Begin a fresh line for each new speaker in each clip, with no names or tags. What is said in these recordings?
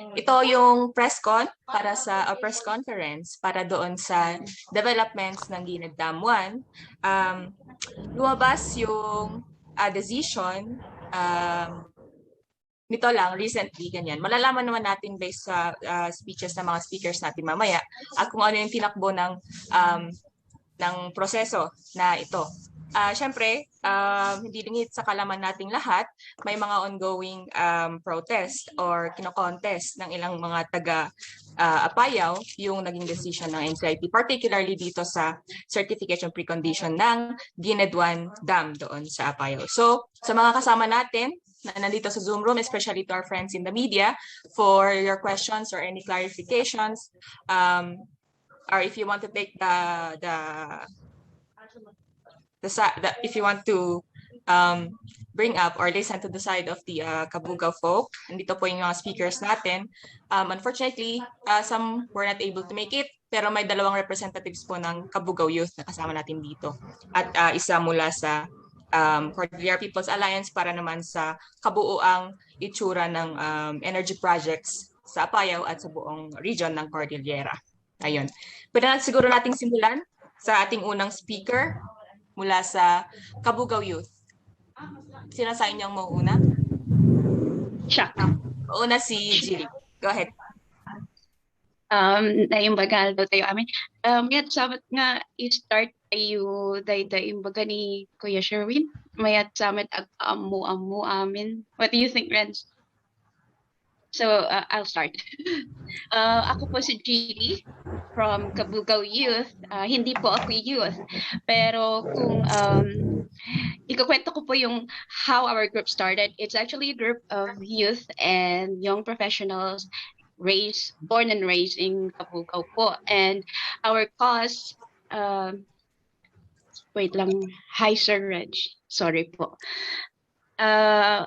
Ito yung press conference para doon sa developments ng Gened-1. Lumabas yung decision nito lang recently, ganyan. Malalaman naman natin based sa speeches ng mga speakers natin mamaya at kung ano yung tinakbo ng proseso na ito. Siyempre, hindi lingit sa kalaman nating lahat, may mga ongoing protest or kino-contest ng ilang mga taga-Apayao yung naging decision ng NCIP, particularly dito sa certification precondition ng Gened-1 Dam doon sa Apayao. So, sa mga kasama natin na nandito sa Zoom room, especially to our friends in the media, for your questions or any clarifications, or if you want to take if you want to bring up or listen to the side of the Kabugao folk, nandito po yung mga speakers natin. Unfortunately, some were not able to make it, pero may 2 representatives po ng Kabugao Youth na kasama natin dito. At isa mula sa Cordillera People's Alliance para naman sa kabuuang itsura ng energy projects sa Apayao at sa buong region ng Cordillera. Ayun. Pwede na siguro nating simulan sa ating unang speaker mula sa Kabugao Youth. Sino sa inyong mauuna?
Siya.
Una si Jilly. Go ahead.
Naimbagal daw tayo amin. Mayat sabat nga i-start tayo day imbaga ni Kuya Sherwin. Mayat sabat ag-amu amin. What do you think, Renz? So, I'll start. Ako po si Gili from Kabugao Youth. Hindi po ako youth. Pero kung ikukwento ko po yung how our group started, it's actually a group of youth and young professionals born and raised in Kabugao po. And our cause, wait lang, hi Sir Reg, sorry po.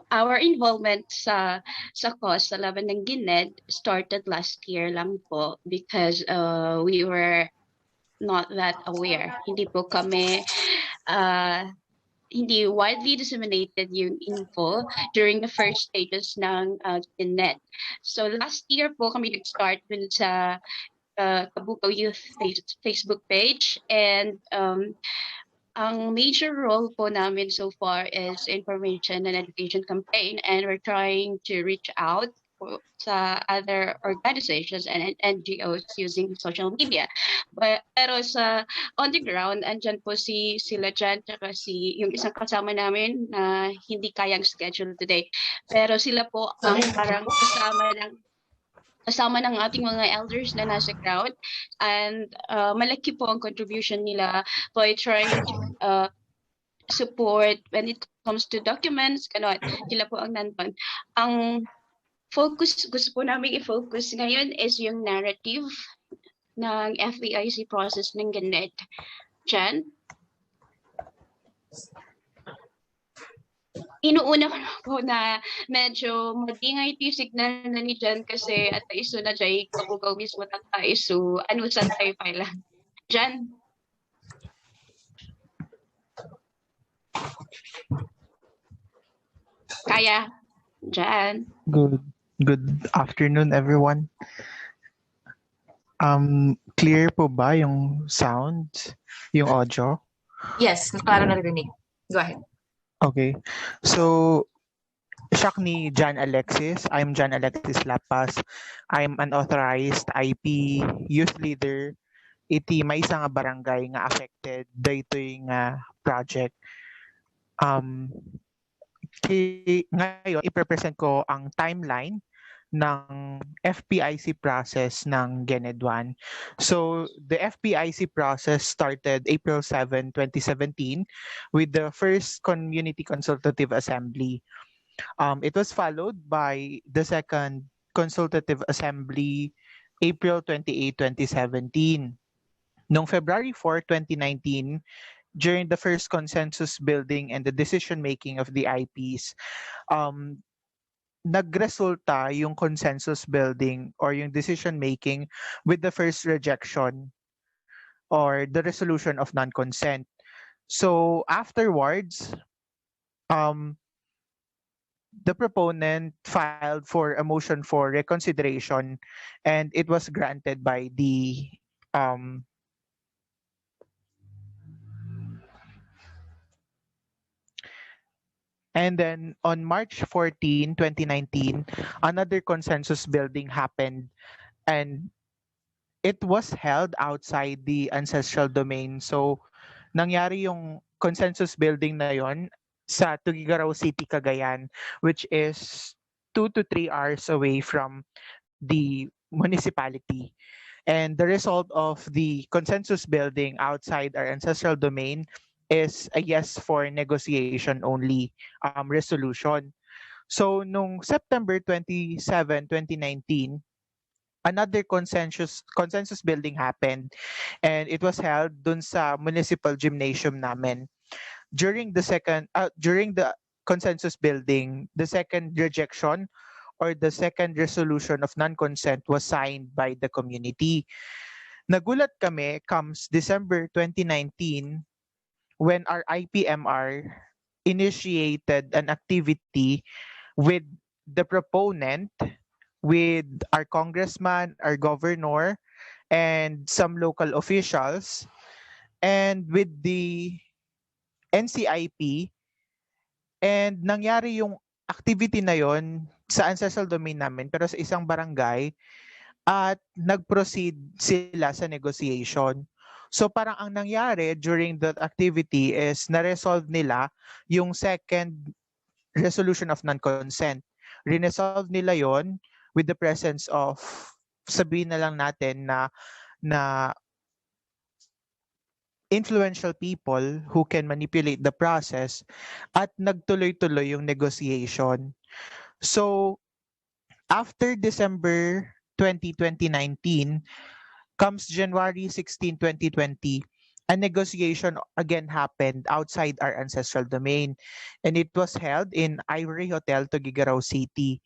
Our involvement sa cause sa laban ng Gened started last year lang po because we were not that aware. Hindi po kami hindi widely disseminated yung info during the first stages ng Gened. So last year po kami nag-start dun sa Kabugao Youth Facebook page, and ang major role po namin so far is information and education campaign, and we're trying to reach out sa other organizations and NGOs using social media. Pero on the ground, andyan po sila dyan, tsaka yung isang kasama namin na hindi kayang schedule today. Pero sila po ang parang kasama ng ating mga elders na nasa crowd, and malaki po ang contribution nila by trying to support when it comes to documents, ganon. Sila po ang nandun. Ang gusto po namin i-focus ngayon is yung narrative ng FEIC process ng Gened. Jan? Inuuna ko po na medyo madingay yung signal na ni Jan kasi at iso na dyan Kabugao mismo tayo. So, ano sa tayo pala? Jan? Kaya? Jan?
Good afternoon, everyone. Clear po ba yung sound, yung audio?
Yes, klaro narinig. Go ahead.
Okay. So, siya ni John Alexis. I'm John Alexis Lapas. I'm an authorized IP youth leader. Iti may isa nga barangay nga affected dito yung project. Ngayon, i-present ko ang timeline ng FPIC process ng Gened-1. So, the FPIC process started April 7, 2017 with the first Community Consultative Assembly. It was followed by the second Consultative Assembly April 28, 2017. Noong February 4, 2019, during the first consensus building and the decision-making of the IPs, nagresulta yung consensus building or yung decision making with the first rejection or the resolution of non-consent. So afterwards, the proponent filed for a motion for reconsideration, and it was granted by the um, and then on March 14, 2019, another consensus building happened, and it was held outside the ancestral domain. So, nangyari yung consensus building na yon sa Tuguegarao City, Cagayan, which is 2 to 3 hours away from the municipality. And the result of the consensus building outside our ancestral domain is a yes for negotiation only resolution. So, nung September 27, 2019, another consensus building happened, and it was held dun sa municipal gymnasium namin. During the consensus building, the second rejection or the second resolution of non-consent was signed by the community. Nagulat kami comes December 2019 when our IPMR initiated an activity with the proponent, with our congressman, our governor, and some local officials, and with the NCIP. And nangyari yung activity na yon sa ancestral domain namin pero sa isang barangay, at nag-proceed sila sa negotiation. So parang ang nangyari during that activity is na-resolve nila yung second resolution of non-consent. Resolve nila yon with the presence of, sabihin na lang natin na influential people who can manipulate the process, at nagtuloy-tuloy yung negotiation. So after December 20, 2019, comes January 16, 2020, a negotiation again happened outside our ancestral domain, and it was held in Ivory Hotel, Tuguegarao City.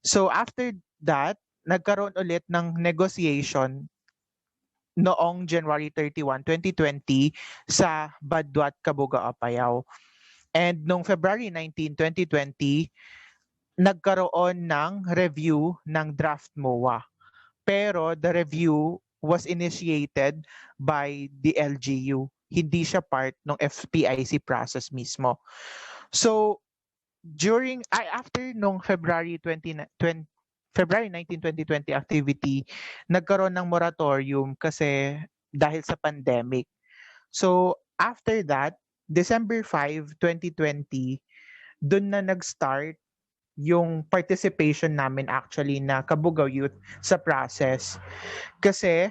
So after that, nagkaroon ulit ng negotiation noong January 31, 2020 sa Badwat, Kabugao, Apayao. And noong February 19, 2020, nagkaroon ng review ng draft MOA. Pero the review was initiated by the LGU. Hindi siya part ng FPIC process mismo. So, after nung February 19, 2020 activity, nagkaroon ng moratorium kasi dahil sa pandemic. So, after that, December 5, 2020, dun na nag-start yung participation namin actually na Kabugao Youth sa process. Kasi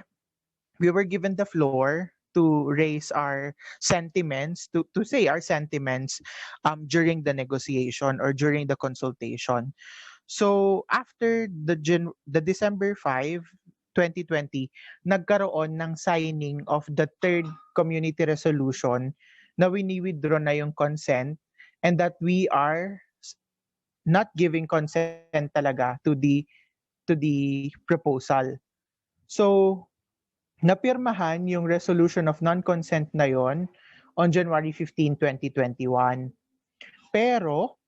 we were given the floor to raise our sentiments, to say our sentiments during the negotiation or during the consultation. So after the December 5, 2020, nagkaroon ng signing of the third community resolution na wini-withdraw na yung consent, and that we are not giving consent talaga to the proposal. So napirmahan yung resolution of non-consent na yon on January 15, 2021. Pero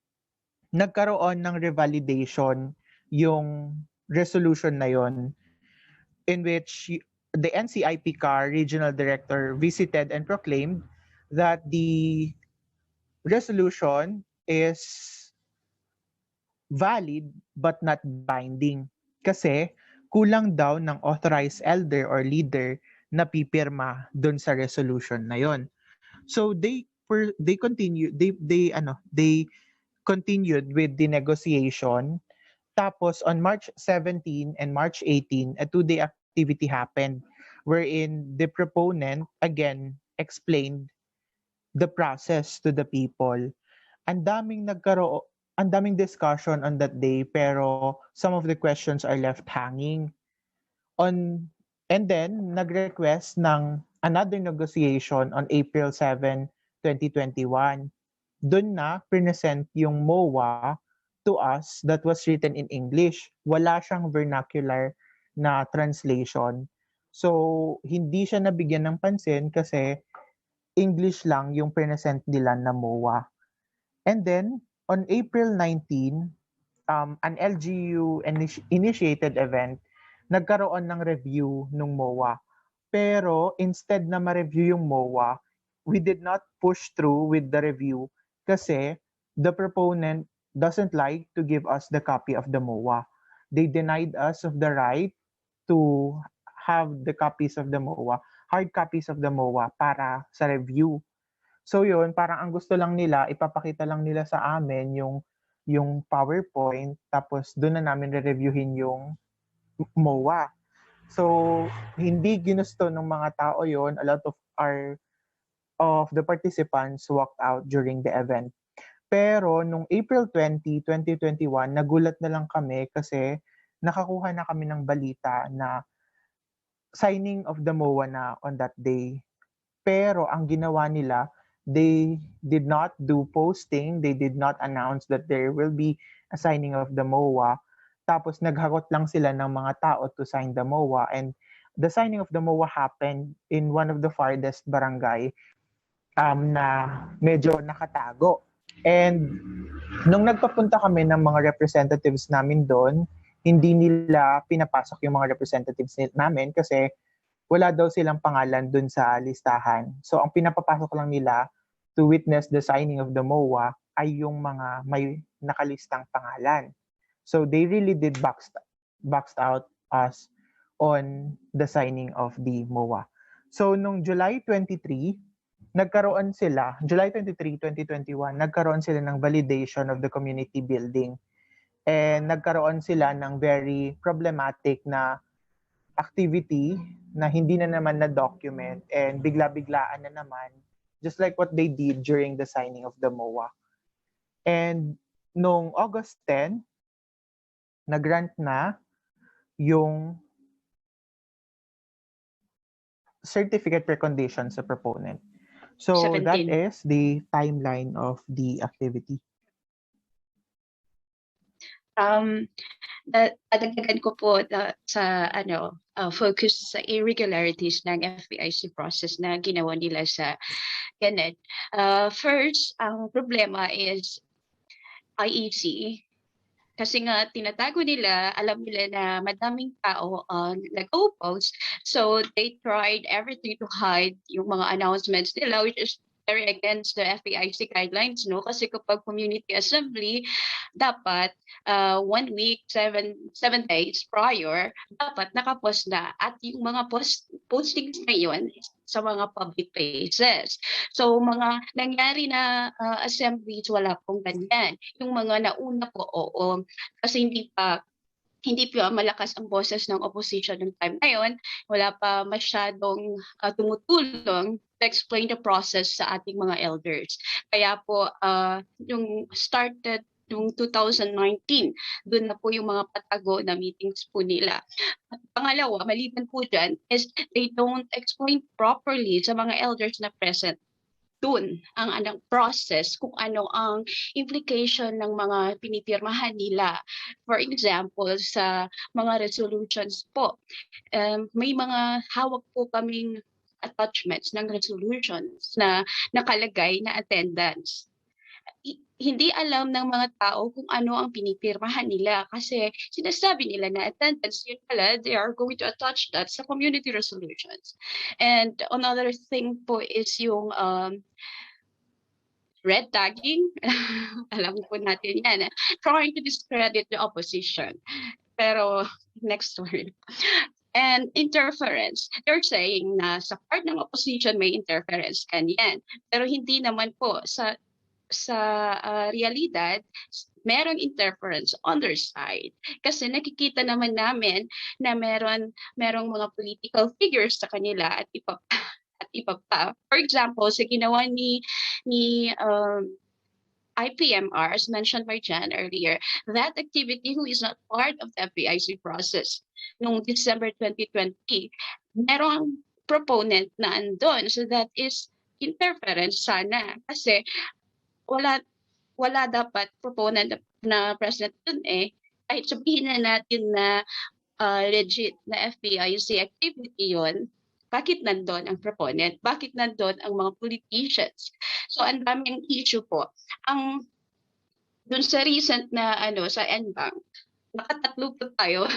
nagkaroon ng revalidation yung resolution na yon, in which the NCIP CAR regional director visited and proclaimed that the resolution is valid but not binding kasi kulang daw ng authorized elder or leader na pipirma dun sa resolution na yon. So they continued with the negotiation. Tapos on March 17 and March 18, a 2-day activity happened wherein the proponent again explained the process to the people. Ang daming discussion on that day, pero some of the questions are left hanging. And then nag-request ng another negotiation on April 7, 2021. Doon na present yung MOA to us that was written in English. Wala siyang vernacular na translation. So, hindi siya nabigyan ng pansin kasi English lang yung present nila na MOA. And then, on April 19, an LGU initiated event, nagkaroon ng review ng MOA. Pero instead na ma-review yung MOA, we did not push through with the review kasi the proponent doesn't like to give us the copy of the MOA. They denied us of the right to have the copies of the MOA, hard copies of the MOA para sa review. So yun, parang ang gusto lang nila, ipapakita lang nila sa amin yung PowerPoint, tapos doon na namin re-reviewin yung MOA. So hindi ginusto ng mga tao yon. A lot of the participants walked out during the event. Pero nung April 20, 2021, nagulat na lang kami kasi nakakuha na kami ng balita na signing of the MOA na on that day. Pero ang ginawa nila, they did not do posting, they did not announce that there will be a signing of the MOA. Tapos naghagot lang sila ng mga tao to sign the MOA, and the signing of the MOA happened in one of the farthest barangay na medyo nakatago. And nung nagpapunta kami ng mga representatives namin doon, hindi nila pinapasok yung mga representatives namin kasi wala daw silang pangalan dun sa listahan. So ang pinapapasok lang nila to witness the signing of the MOA ay yung mga may nakalistang pangalan. So they really did boxed out us on the signing of the MOA. So nung July 23, July 23, 2021, nagkaroon sila ng validation of the community building. And nagkaroon sila ng very problematic na activity na hindi na naman na-document and bigla-biglaan na naman, just like what they did during the signing of the MOA. And noong August 10, nag-grant na yung certificate precondition sa proponent. So
17.
that is the timeline of the activity.
Dagdagan ko po sa focus sa irregularities ng FPIC process na ginawa nila sa Gened. First, ang problema is IEC. Kasi nga tinatago nila, alam nila na madaming tao nag-oppose. So they tried everything to hide yung mga announcements nila, which is very against the FPIC guidelines, no? Kasi kapag community assembly, dapat 1 week, 7 days prior, dapat nakapost na. At yung mga postings na yun sa mga public places. So mga nangyari na assemblies, wala pong ganyan. Yung mga nauna po, oo. Kasi hindi pa malakas ang boses ng opposition ng time na yun. Wala pa masyadong tumutulong to explain the process sa ating mga elders. Kaya po, yung started noong 2019, doon na po yung mga patago na meetings po nila. At pangalawa, maliban po dyan, is they don't explain properly sa mga elders na present doon ang process kung ano ang implication ng mga pinipirmahan nila. For example, sa mga resolutions po, may mga hawak po kaming attachments ng resolutions na nakalagay na attendance. Hindi alam ng mga tao kung ano ang pinipirmahan nila kasi sinasabi nila na attendance, yun pala, they are going to attach that sa community resolutions. And another thing po is yung red tagging. Alam po natin yan. Trying to discredit the opposition. Pero next word. And interference. They're saying na sa part ng opposition may interference kanyan. Pero hindi naman po sa realidad, merong interference on their side. Kasi nakikita naman namin na merong mga political figures sa kanila at iba pa. For example, sa ginawa ni IPMR, as mentioned by Jan earlier, that activity who is not part of the FPIC process noong December 2020, merong proponent na andon. So that is interference sana. Kasi wala dapat proponent na present dun kahit sabihin na natin na legit na FPIC activity yon, bakit nandun ang proponent? Bakit nandun ang mga politicians? So ang daming issue po. Ang dun sa recent na sa NBank, nakatatlo po tayo.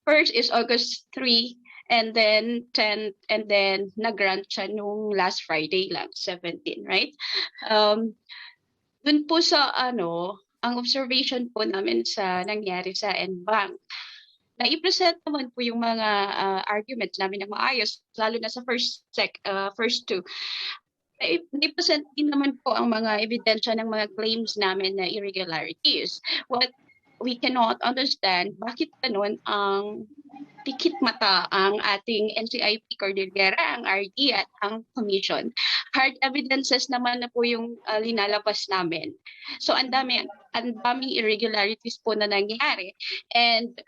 First is August 3, and then 10, and then nag-grant siya nung last Friday lang, 17, right? Dun po sa ang observation po namin sa nangyari sa NBank, na i-present naman po yung mga arguments namin ng maayos, lalo na sa first two. I-present din naman po ang mga ebidensya ng mga claims namin na irregularities. What we cannot understand, bakit ganun ang pikit mata ang ating NCIP Cordillera, ang RD at ang Commission. Hard evidences naman na po yung linalabas namin. So ang daming irregularities po na nangyari. And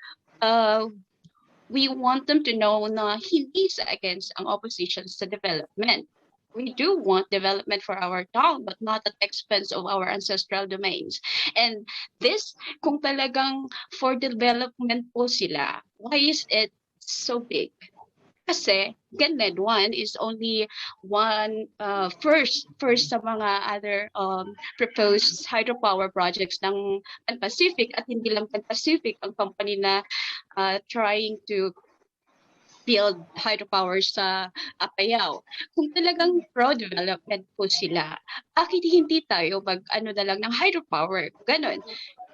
we want them to know na hindi sa against ang opposition sa development. We do want development for our town, but not at the expense of our ancestral domains. And this, kung talagang for development po sila, why is it so big? Kasi Gened-1 is only one first sa mga other proposed hydropower projects ng Pan-Pacific, at hindi lang Pan-Pacific ang company na trying to build hydropower sa Apayao. Kung talagang pro-development po sila, bakit hindi tayo na lang ng hydropower? Ganon.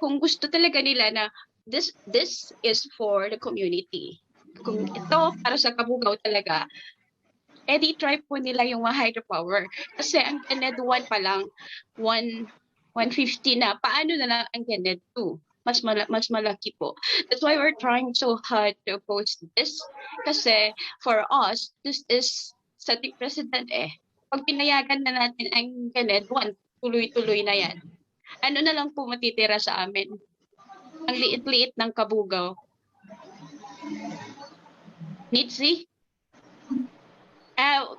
Kung gusto talaga nila na this is for the community. Kung ito para sa Kabugao talaga, edi try po nila yung mga hydropower. Kasi ang Gened-1 pa lang, 150 na. Paano na lang ang Gened-2? Mas malaki po. That's why we're trying so hard to oppose this. Kasi for us, this is setting precedent eh. Pag pinayagan na natin ang Gened-1, tuloy-tuloy na yan. Ano na lang po matitira sa amin? Ang liit-liit ng Kabugao. Nitsi?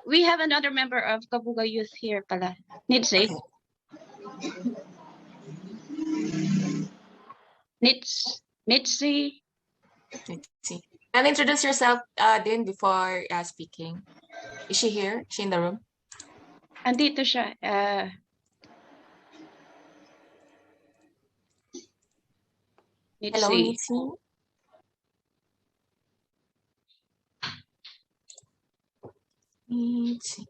We have another member of Kabugao Youth here pala. Nitsi? Nitsi?
And introduce yourself din before speaking. Is she here? Is she in the room?
Andito siya.
Hello, Nitsi. Nitsi.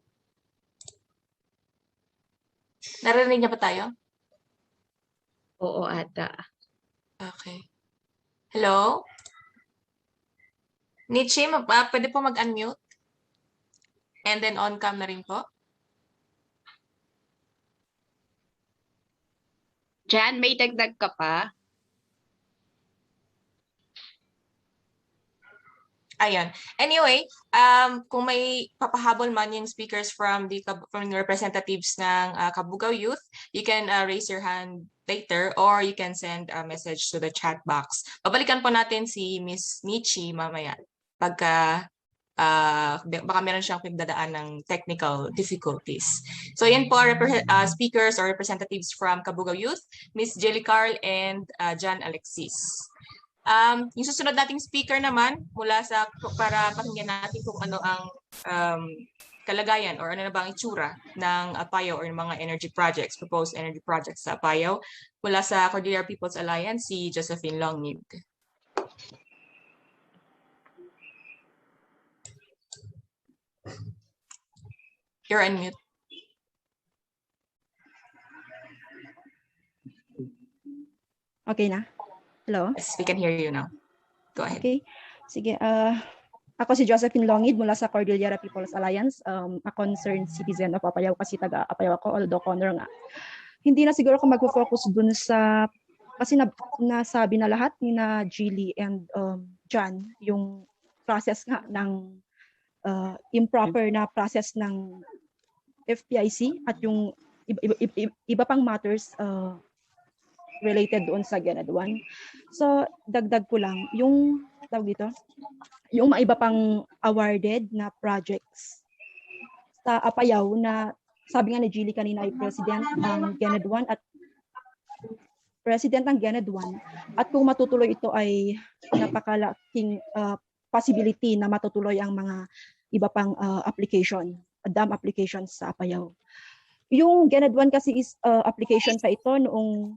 Narinig niya pa tayo?
Oo, ata.
Okay. Hello? Nietzsche, pwede po mag-unmute? And then on-cam na rin po.
Jan, may dagdag ka pa?
Ayun. Anyway, kung may papahabol man yung speakers from the representatives ng Kabugao Youth, you can raise your hand later or you can send a message to the chat box. Babalikan po natin si Miss Nietzsche mamaya pagka baka meron siyang pagdadaan ng technical difficulties. So yan po speakers or representatives from Kabugao Youth, Miss Jelly Carl and John Alexis. Yung susunod nating speaker naman para pakinggan natin kung ano ang kalagayan or ano na ba ang itsura ng Apayao or mga energy projects, proposed energy projects sa Apayao. Mula sa Cordillera People's Alliance, si Josephine Longib. You're on mute.
Okay na? Hello?
Yes, we can hear you now. Go ahead.
Okay. Sige. Ako si Josephine Longid mula sa Cordillera People's Alliance. A concerned citizen of Apayao kasi taga Apayao ako, although Connor nga. Hindi na siguro ako mag-focus dun sa kasi nasabi na lahat ni na Gilly and John yung process nga ng improper na process ng FPIC at yung iba pang matters related doon sa Gened-1. So, dagdag ko lang, yung yung mga iba pang awarded na projects sa Apayao na sabi nga ni Gilly kanina ay president ng Gened-1 at at kung matutuloy ito ay napakalaking possibility na matutuloy ang mga iba pang dam applications sa Apayao. Yung Gened-1 kasi is application pa ito noong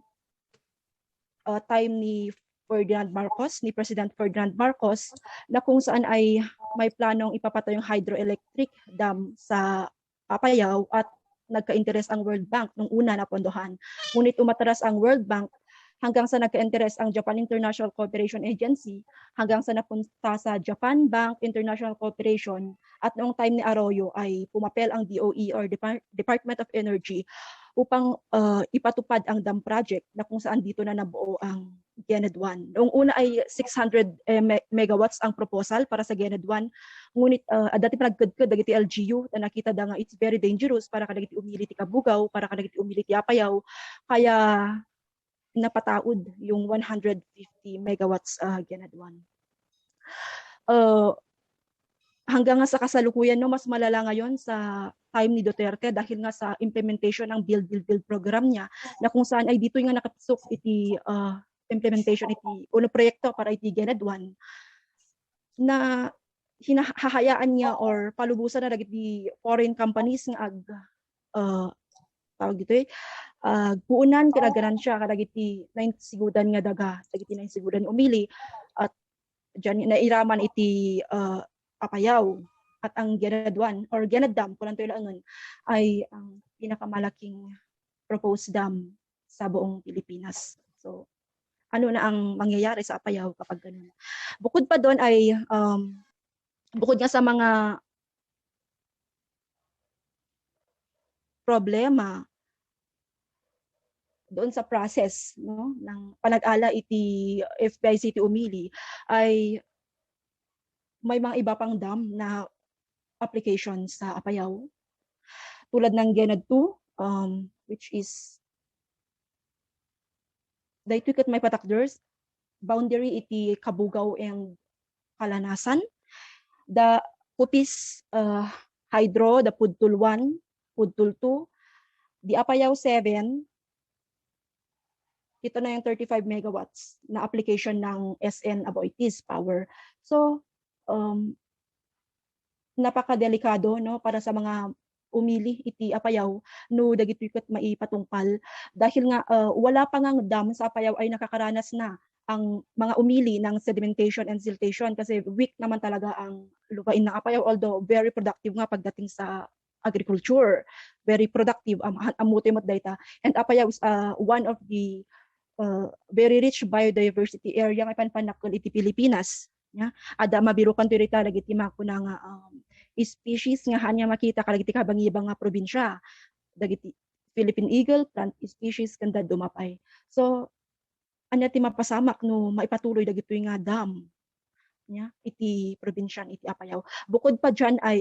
time ni President Ferdinand Marcos, na kung saan ay may planong ipapatayo yung hydroelectric dam sa Apayao at nagka-interest ang World Bank nung una na pondohan. Ngunit umatras ang World Bank hanggang sa nagka-interest ang Japan International Cooperation Agency, hanggang sa napunta sa Japan Bank International Cooperation, at noong time ni Arroyo ay pumapel ang DOE or Department of Energy upang ipatupad ang dam project na kung saan dito na nabuo ang Gened-1. Noong una ay 600 megawatts ang proposal para sa Gened-1. Ngunit dati pa nagkudkod dagiti LGU na nakita da nga it's very dangerous para kadagiti umili ti Kabugao, para kadagiti umili ti Apayao. Kaya napataod yung 150 megawatts Gened-1. Hanggang nga sa kasalukuyan, no, mas malala ngayon sa time ni Duterte dahil nga sa implementation ng Build program niya, na kung saan ay dito nga nakatusok iti implementation iti uno proyekto para iti Gened-1 na hinahayaan niya or palubusan na dagiti foreign companies nga tawag dito puunan kadagaran siya kadagiti 9 sigudan nga daga dagiti 9 sigudan umili at diyan nairaman iti Apayao. At ang Gened-1 or Gened Dam kung nanto ilaan ay ang pinakamalaking proposed dam sa buong Pilipinas. So ano na ang mangyayari sa Apayao kapag ganun. Bukod pa doon ay bukod nga sa mga problema doon sa process, no, ng panag-ala iti FBI City Umili, ay may mga iba pang dam na application sa Apayao. Tulad ng Gened-2, which is dahito ket may patakders, boundary iti Kabugao and Kalanasan. The Kupis Hydro, the Pudtul 1, Pudtul 2, the Apayao 7, ito na yung 35 megawatts na application ng SN Aboitiz Power. So, napakadelikado, no, para sa mga umili iti Apayao no dagiti ket maipatungpal dahil nga wala pa ngang dam sa Apayao ay nakakaranas na ang mga umili ng sedimentation and siltation kasi weak naman talaga ang lupain ng Apayao, although very productive nga pagdating sa agriculture, very productive amutimot data, and Apayao is one of the very rich biodiversity area nga panpanakol iti Pilipinas. Ya, ada mabirukan ti rita dagiti makuna nga species nga hanya makita kadagiti kabangibang nga probinsya. Dagiti Philippine eagle, plant species kanda dumapay. So anya ti mapasamak no maipatuloy dagiti nga dam. Ya, iti probinsyan iti Apayao. Bukod pa diyan ay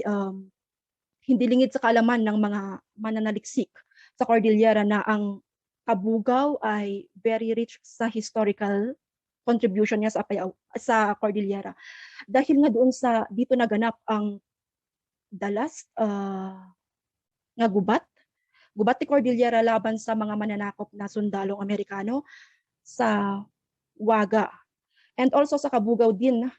hindi lingid sa kaalaman ng mga mananaliksik sa Cordillera na ang Kabugao ay very rich sa historical contribution niya sa Apayao, sa Cordillera. Dahil nga doon sa dito naganap ang the last nga gubat ni Cordillera laban sa mga mananakop na sundalong Amerikano sa Waga. And also sa Kabugao din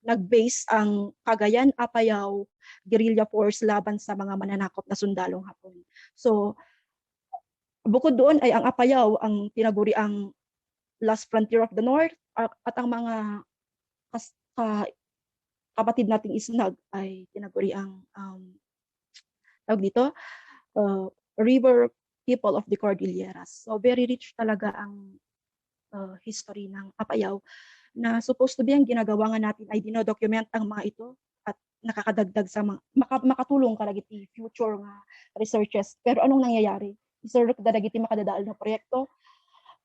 nag-base ang Cagayan Apayao guerrilla force laban sa mga mananakop na sundalong Hapon. So bukod doon ay ang Apayao ang tinaguri ang last frontier of the North at ang mga kapatid nating Isnag ay tinaguri ang tawag dito river people of the Cordilleras. So very rich talaga ang history ng Apayao na supposed to be ang ginagawa nga natin ay dinodocument ang mga ito at nakakadagdag sa mga makatulong kalagiti future nga researches. Pero anong nangyayari? Isurok dadagiti makadadaal na proyekto.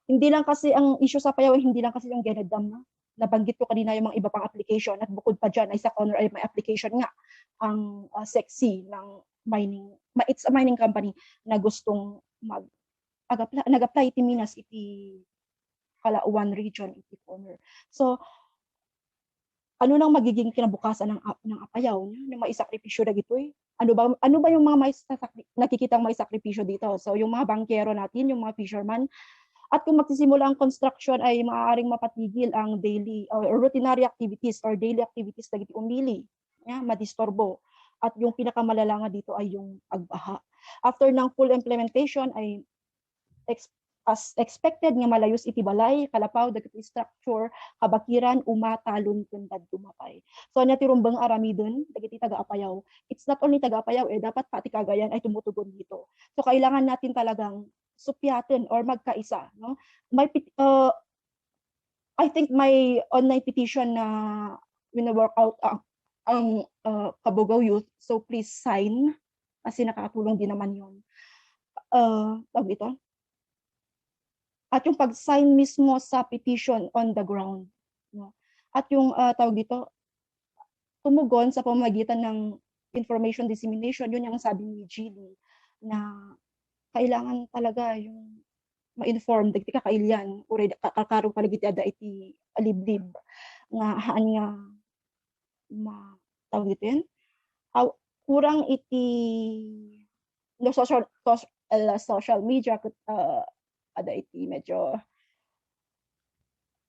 Hindi lang kasi ang issue sa Apayao, hindi lang kasi yung Gened Dam na. Nabanggit ko kanina yung mga iba pang application at bukod pa dyan ay sa corner ay may application nga ang SECSI ng mining. It's a mining company na gustong nag-apply iti Minas iti Calauan region iti corner. So ano nang magiging kinabukasan ng Apayao na maisakripisyo dagitoy? Ano ba yung mga nakikitang may sakripisyo dito? So yung mga bankero natin, yung mga fisherman. At kung magsisimula ang construction ay maaaring mapatigil ang daily or routinary activities or daily activities dagiti umili, madistorbo. At yung pinakamalala nga dito ay yung pagbaha. After ng full implementation ay as expected nga malayos iti balay, kalapaw, dagiti structure, kabakiran, talon kundad dumapay. So, anya tirumbang aramidon, dagiti taga-apayaw. It's not only taga-apayaw, dapat pati Cagayan ay tumutugon dito. So, kailangan natin talagang supyatin or magkaisa. No? I think may online petition na wina-work out ang Kabugao Youth. So, please sign kasi nakakatulong din naman yun. Tawag ito. At yung pag-sign mismo sa petition on the ground. No? At yung tawag dito, tumugon sa pamamagitan ng information dissemination, yun yung sabi ni Gilly, na kailangan talaga yung ma-inform, dagiti kakailyan, uray kakarong palagiti ada iti aliblib, nga haan nga tawag dito yun, kurang iti no, social media, ada iti medyo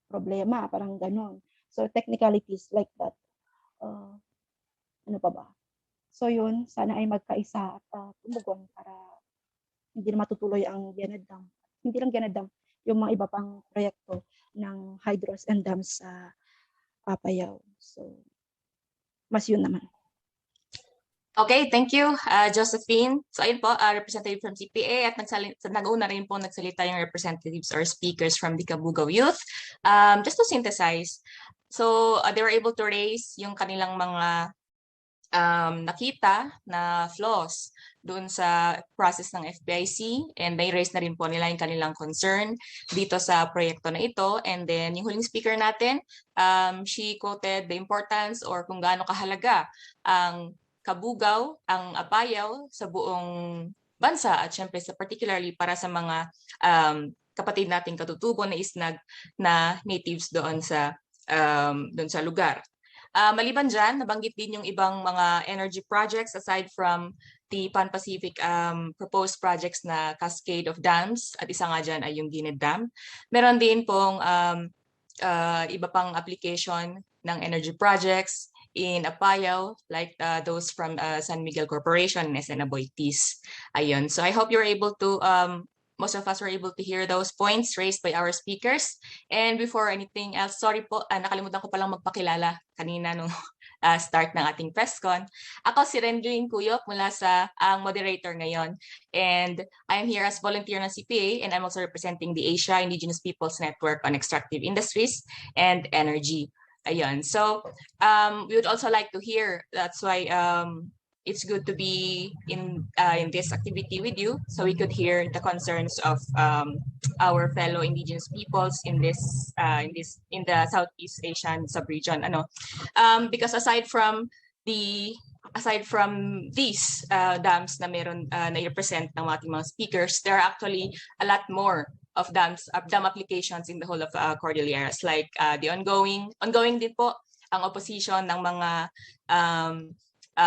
problema, parang ganon. So, technicalities like that. Ano pa ba? So, yun, sana ay magkaisa at tumugon para hindi na matutuloy ang Gened-1. Hindi lang Gened-1, yung mga iba pang proyekto ng hydros and dams sa Apayao. So, mas yun naman.
Okay, thank you, Josephine. So ayun po, representative from CPA at nag-una rin po nagsalita yung representatives or speakers from the Kabugao Youth. Just to synthesize, so they were able to raise yung kanilang mga nakita na flaws doon sa process ng FPIC, and na-raise na rin po nila yung kanilang concern dito sa proyekto na ito. And then yung huling speaker natin, she quoted the importance or kung gaano kahalaga ang Kabugao, ang Apayao sa buong bansa at syempre particularly para sa mga kapatid nating katutubo na isnag na natives doon sa lugar. Maliban dyan, nabanggit din yung ibang mga energy projects aside from the Pan-Pacific proposed projects na cascade of dams, at isa nga dyan ay yung Gened Dam. Meron din pong iba pang application ng energy projects in Apayao, like those from San Miguel Corporation and SN Aboitiz. Ayun. So I hope you're able to, most of us were able to hear those points raised by our speakers. And before anything else, sorry po, nakalimutan ko palang magpakilala kanina nung start ng ating press con. Ako si Renjin Kuyok mula sa ang moderator ngayon. And I'm here as volunteer ng CPA, and I'm also representing the Asia Indigenous Peoples Network on Extractive Industries and Energy. Ayun. So we would also like to hear, that's why it's good to be in this activity with you, so we could hear the concerns of our fellow indigenous peoples in the Southeast Asian sub-region. Because aside from these dams na meron na i-represent ng ating mga speakers, there are actually a lot more of dam applications in the whole of Cordilleras, like the ongoing din po ang opposition ng mga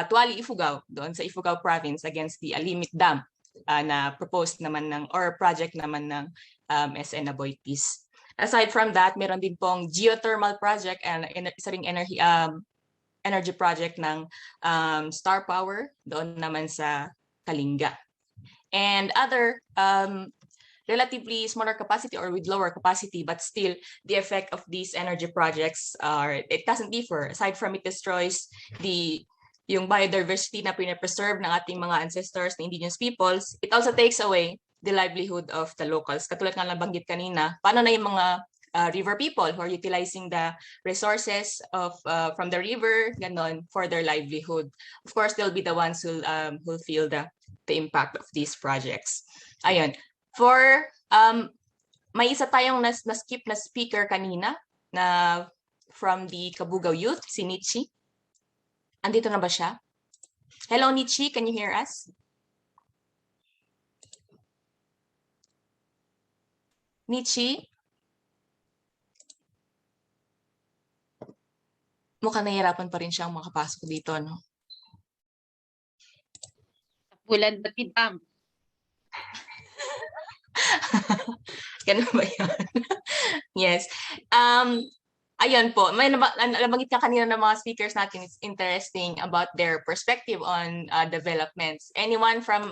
Tuali Ifugao doon sa Ifugao province against the Alimit Dam na proposed naman or project naman ng SN Aboitiz. Aside from that, meron din pong geothermal project and isa ring energy project ng Star Power doon naman sa Kalinga. And other relatively smaller capacity or with lower capacity, but still the effect of these energy projects it doesn't differ. Aside from it destroys yung biodiversity na pinapreserve ng ating mga ancestors, the indigenous peoples, it also takes away the livelihood of the locals. Katulad nga lang banggit kanina, paano na yung mga river people who are utilizing the resources of from the river, ganon, for their livelihood. Of course, they'll be the ones who'll feel the impact of these projects. Ayun. For may isa tayong na-skip na speaker kanina na from the Kabugao Youth, si Nichi. Andito na ba siya? Hello, Nichi, can you hear us? Nichi? Mukhang nahihirapan pa rin siyang makapasok dito, no?
Bulan Batidam.
Ganun ba yun? Yes. Ayun po, may nabanggit ka kanina ng mga speakers natin, it's interesting about their perspective on developments. Anyone from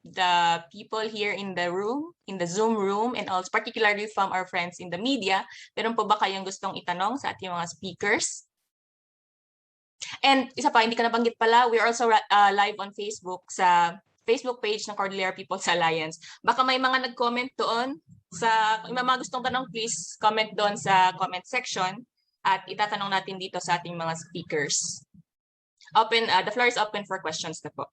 the people here in the room, in the Zoom room, and also particularly from our friends in the media, meron po ba kayong gustong itanong sa ating mga speakers? And isa pa, hindi ka nabanggit pala, we're also live on Facebook sa Facebook page ng Cordillera People's Alliance. Baka may mga nag-comment doon may mga gustong tanong, please comment doon sa comment section at itatanong natin dito sa ating mga speakers. The floor is open for questions na po.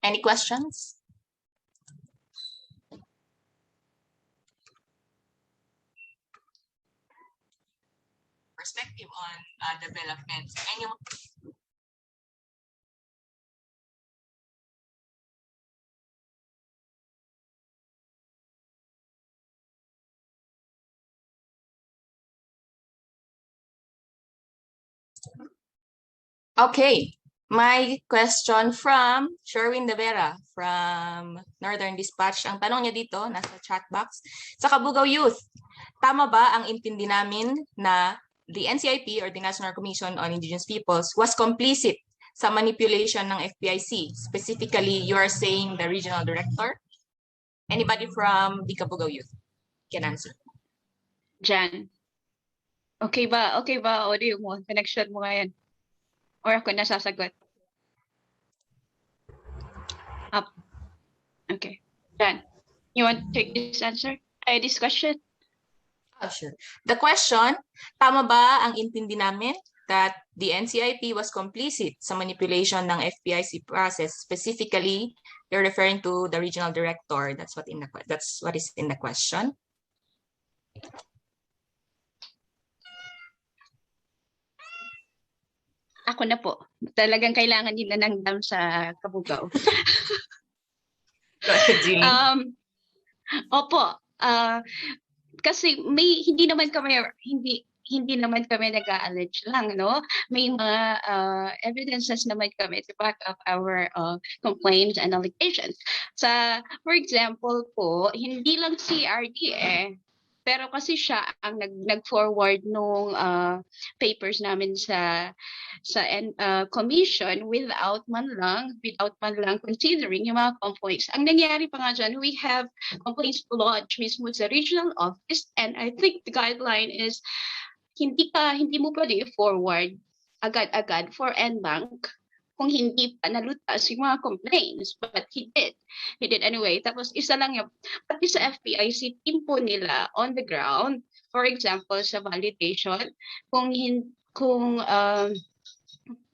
Any questions? Perspective on developments. Anyone? Okay. My question from Sherwin De Vera from Northern Dispatch. Ang tanong niya dito, nasa chat box. Sa Kabugao Youth, tama ba ang intindi namin na the NCIP or the National Commission on Indigenous Peoples was complicit sa manipulation ng FPIC? Specifically, you are saying the regional director? Anybody from the Kabugao Youth can answer.
Jan. Okay ba? Audio mo, connection mo ngayon. Or ako nasasagot? Up. Okay. Jan, you want to take this answer? This question?
Oh, sure. The question, tama ba ang intindi namin that the NCIP was complicit sa manipulation ng FPIC process? Specifically, you're referring to the regional director. That's what is in the question.
Ako na po. Talagang kailangan nila ng dam sa Kabugao.
Go ahead, Jilly.
Opo. Kasi hindi naman kami nag-allege lang, no? May mga evidences naman kami to back up our complaints and allegations. For example po, hindi lang si RD pero kasi siya ang nag-forward nung papers namin sa commission without man lang considering yung mga complaints. Ang nangyari pa nga dyan, we have complaints lodged mismo sa regional office, and I think the guideline is hindi mo pwede forward agad-agad for NBank kung hindi pa nalutas yung mga complaints. But he did anyway. Tapos isa lang yung, pati sa FPIC team po nila on the ground, for example, sa validation, kung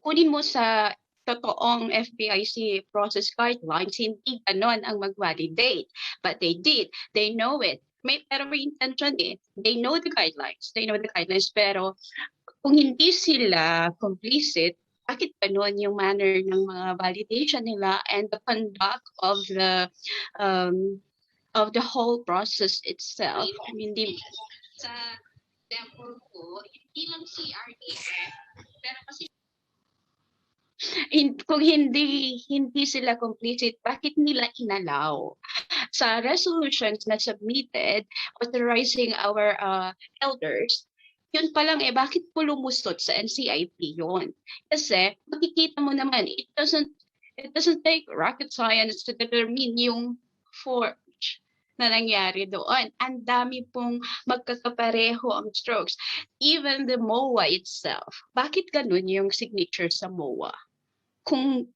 kunin mo sa totoong FPIC process guidelines, hindi ganon ang mag-validate. But they did. They know it. Pero may intention They know the guidelines. Pero kung hindi sila complicit, bakit ganon yung manner ng mga validation nila and the conduct of the whole process itself? I mean, sa example po, hindi lang si RDF, pero kasi kung hindi sila complicit, bakit nila inalaw? Sa resolutions na submitted authorizing our elders, yun pa lang bakit po lumusot sa NCIP yun? Kasi makikita mo naman, it doesn't take rocket science to determine yung forge na nangyari doon. Ang dami pong magkakapareho ang strokes. Even the MOA itself, bakit ganun yung signature sa MOA? Kung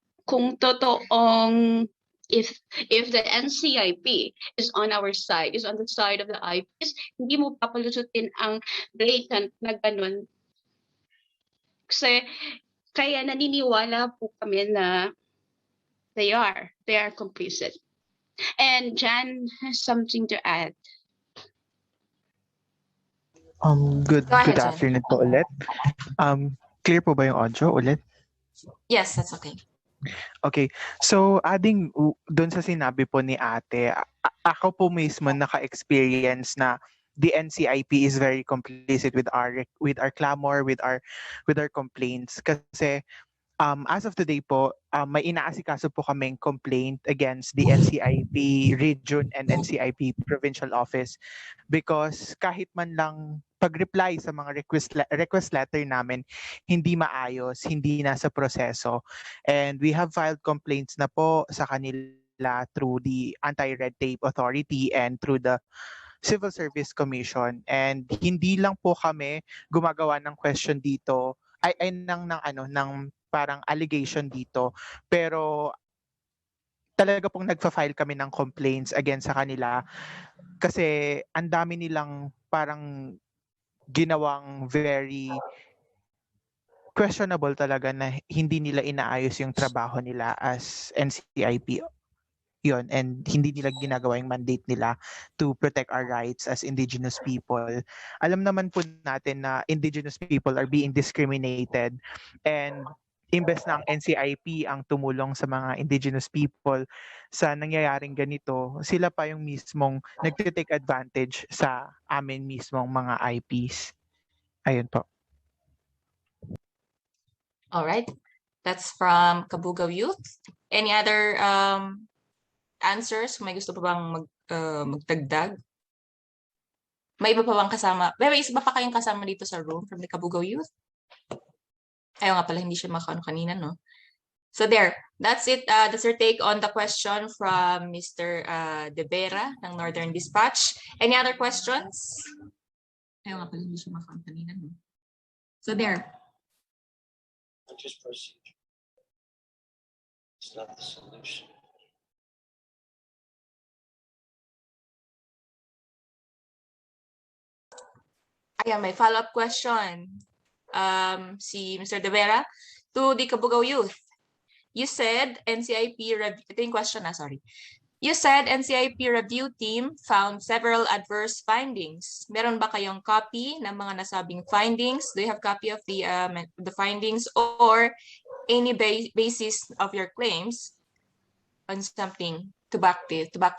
totoong if the NCIP is on our side, is on the side of the IPs, hindi mo papalusutin ang blatant na ganun. Kasi kaya naniniwala po kami na they are complicit. And Jan has something to add.
Good
ahead, Jan.
afternoon po ulit. Clear po ba yung audio ulit?
Yes, that's okay.
Okay. So, adding doon sa sinabi po ni ate, ako po mismo naka-experience na the NCIP is very complicit with our clamor, with our complaints. Kasi as of today po, may inaasikaso po kaming complaint against the NCIP Region and NCIP Provincial Office because kahit man lang pag-reply sa mga request letter namin, hindi maayos, hindi nasa proseso. And we have filed complaints na po sa kanila through the Anti-Red Tape Authority and through the Civil Service Commission. And hindi lang po kami gumagawa ng question dito, ay ng parang allegation dito, pero talaga pong nagfa-file kami ng complaints against sa kanila kasi ang dami nilang parang ginawang very questionable talaga na hindi nila inaayos yung trabaho nila as NCIP yon, and hindi nila ginagawa yung mandate nila to protect our rights as indigenous people. Alam naman po natin na indigenous people are being discriminated, and imbes na ang NCIP ang tumulong sa mga indigenous people sa nangyayaring ganito, sila pa yung mismong nagtitake advantage sa amin mismong mga IPs. Ayun po.
All right. That's from Kabugao Youth. Any other answers? May gusto pa bang magdagdag? May iba pa bang kasama? May iba pa kayong kasama dito sa room from the Kabugao Youth? Ayaw nga pala, hindi siya makaano kanina, no? So there, that's it. That's your take on the question from Mr. De Vera ng Northern Dispatch. Any other questions? Ayaw nga pala, hindi siya makaano kanina, no? So there.
Just procedure. It's not the solution.
Ayan, may follow-up question. Si Mr. De Vera, to the Kabugao Youth. You said NCIP ito yung question na, sorry. You said NCIP review team found several adverse findings. Meron ba kayong copy ng mga nasabing findings? Do you have copy of the findings or any basis of your claims on something to back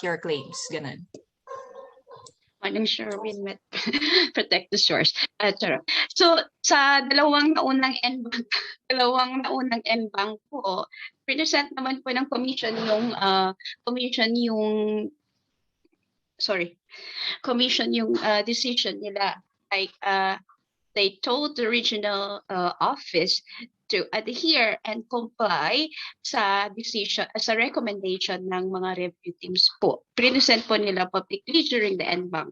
your claims? Ganun.
I'm sure we met protect the source. So sa dalawang naunang NBank po, present naman po ng commission yung decision nila. Like they told the regional office to adhere and comply sa decision, sa recommendation ng mga review teams po. Present po nila publicly during the NBank.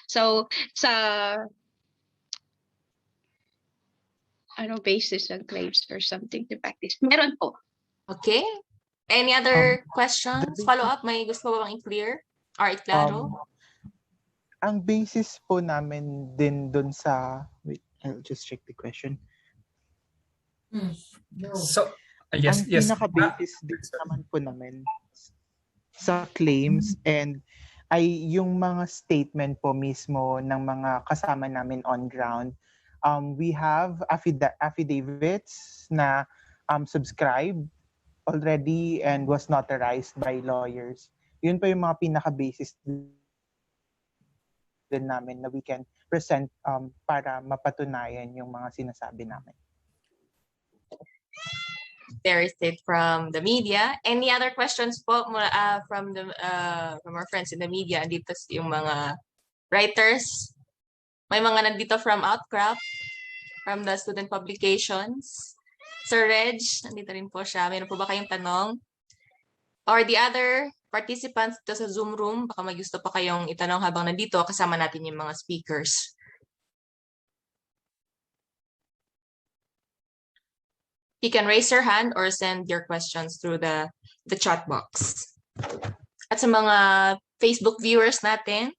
So sa basis ng claims or something to back this? Meron po.
Okay. Any other questions? Follow-up? May gusto ba bang i-clear or i-klaro?
Ang basis po namin din dun sa... Wait, I'll just check the question.
So, yes.
Ang pinaka-basis din naman po namin sa claims and ay yung mga statement po mismo ng mga kasama namin on ground. We have affidavits na subscribed already and was notarized by lawyers. Yun po yung mga pinaka-basis din namin na we can present para mapatunayan yung mga sinasabi namin.
There is it from the media. Any other questions po from our friends in the media? Andito yung mga writers. May mga nandito from Outcrop, from the student publications. Sir Reg, nandito rin po siya. Meron po ba kayong tanong? Or the other participants dito sa Zoom room, baka may gusto pa kayong itanong habang nandito, kasama natin yung mga speakers. You can raise your hand or send your questions through the chat box. At sa mga Facebook viewers natin,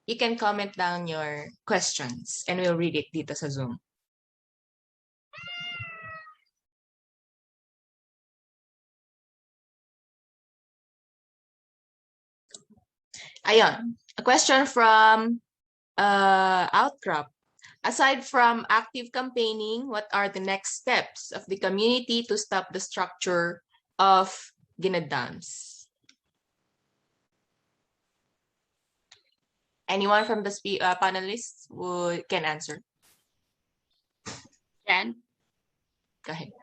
you can comment down your questions and we'll read it dito sa Zoom. Ayan, a question from Outcrop. Aside from active campaigning, what are the next steps of the community to stop the structure of Gened-1? Anyone from the panelists can answer?
Jan?
Go ahead.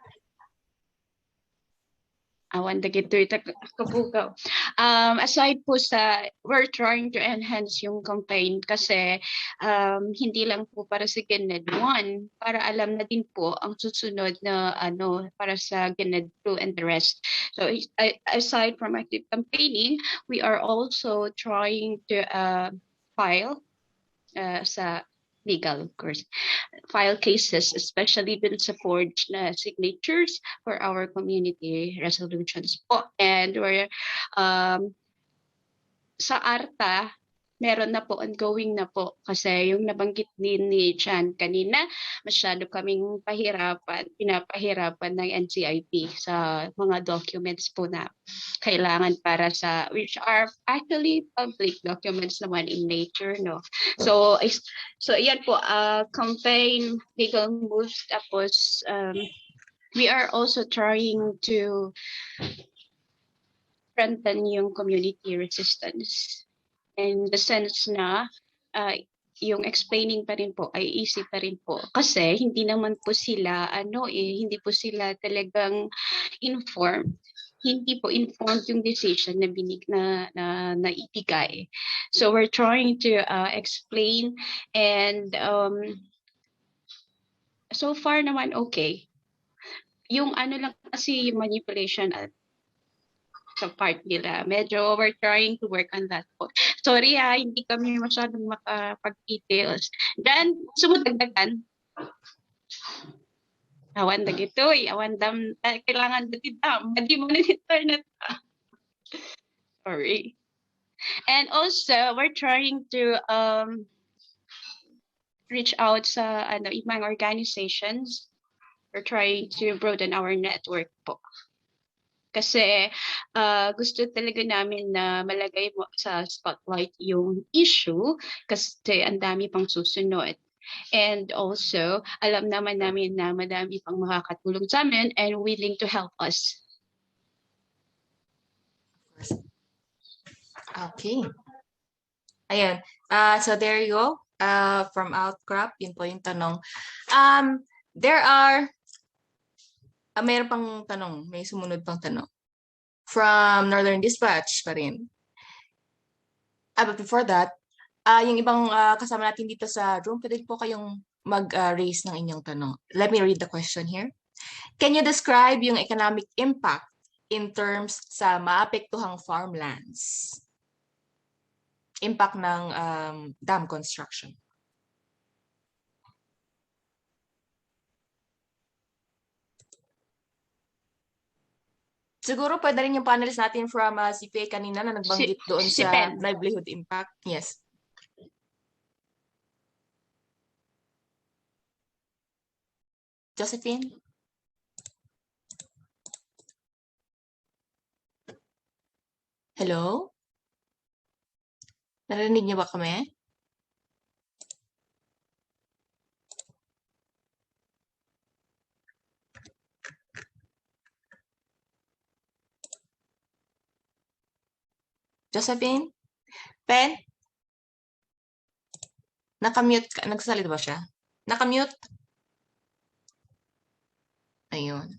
Awan dagitoy Kabugao. Aside po sa we're trying to enhance yung campaign kasi hindi lang po para sa Gened-1, para alam na din po ang susunod na para sa Gened-2 and the rest. So aside from active campaigning, we are also trying to file sa legal, of course, file cases, especially dun sa forged na signatures for our community resolutions po. And we're, sa ARTA, meron na po, ongoing na po. Kasi yung nabanggit din ni Chan kanina, masyado kaming pinapahirapan ng NCIP sa mga documents po na kailangan para sa, which are actually public documents naman in nature, no? So yan po, campaign, legal moves, tapos we are also trying to strengthen yung community resistance. In the sense na yung explaining pa rin po ay easy pa rin po kasi hindi naman po sila hindi po sila talagang informed. Hindi po informed yung decision na ibigay. So we're trying to explain, and so far naman okay. Yung lang kasi yung manipulation sa part nila. Medyo we're trying to work on that po. Sorry hindi kami masyadong makapag-details. Then, sumudagdagan. Awan dagitoy, awan dam, kailangan datidam, hindi mo na internet. Sorry. And also, we're trying to reach out sa ibang organizations. We're trying to broaden our network po. Kasi gusto talaga namin na malagay mo sa spotlight yung issue kasi ang dami pang susunod. And also, alam naman namin na madami pang makakatulong sa amin and willing to help us.
Okay. Ayun. So there you go. From Outcrop, yun po yung tanong. There are mayroon pang tanong, may sumunod pang tanong. From Northern Dispatch pa rin. But before that, yung ibang kasama natin dito sa room, pwede po kayong mag-raise ng inyong tanong. Let me read the question here. Can you describe yung economic impact in terms sa maapektuhang farmlands? Impact ng dam construction. Siguro pwede rin yung panelists natin from CPA kanina na nagbanggit doon sa livelihood impact. Yes. Josephine? Hello? Narinig niyo ba kami? Josephine? Pen? Nakamute ka. Nagsasalita ba siya? Nakamute? Ayun.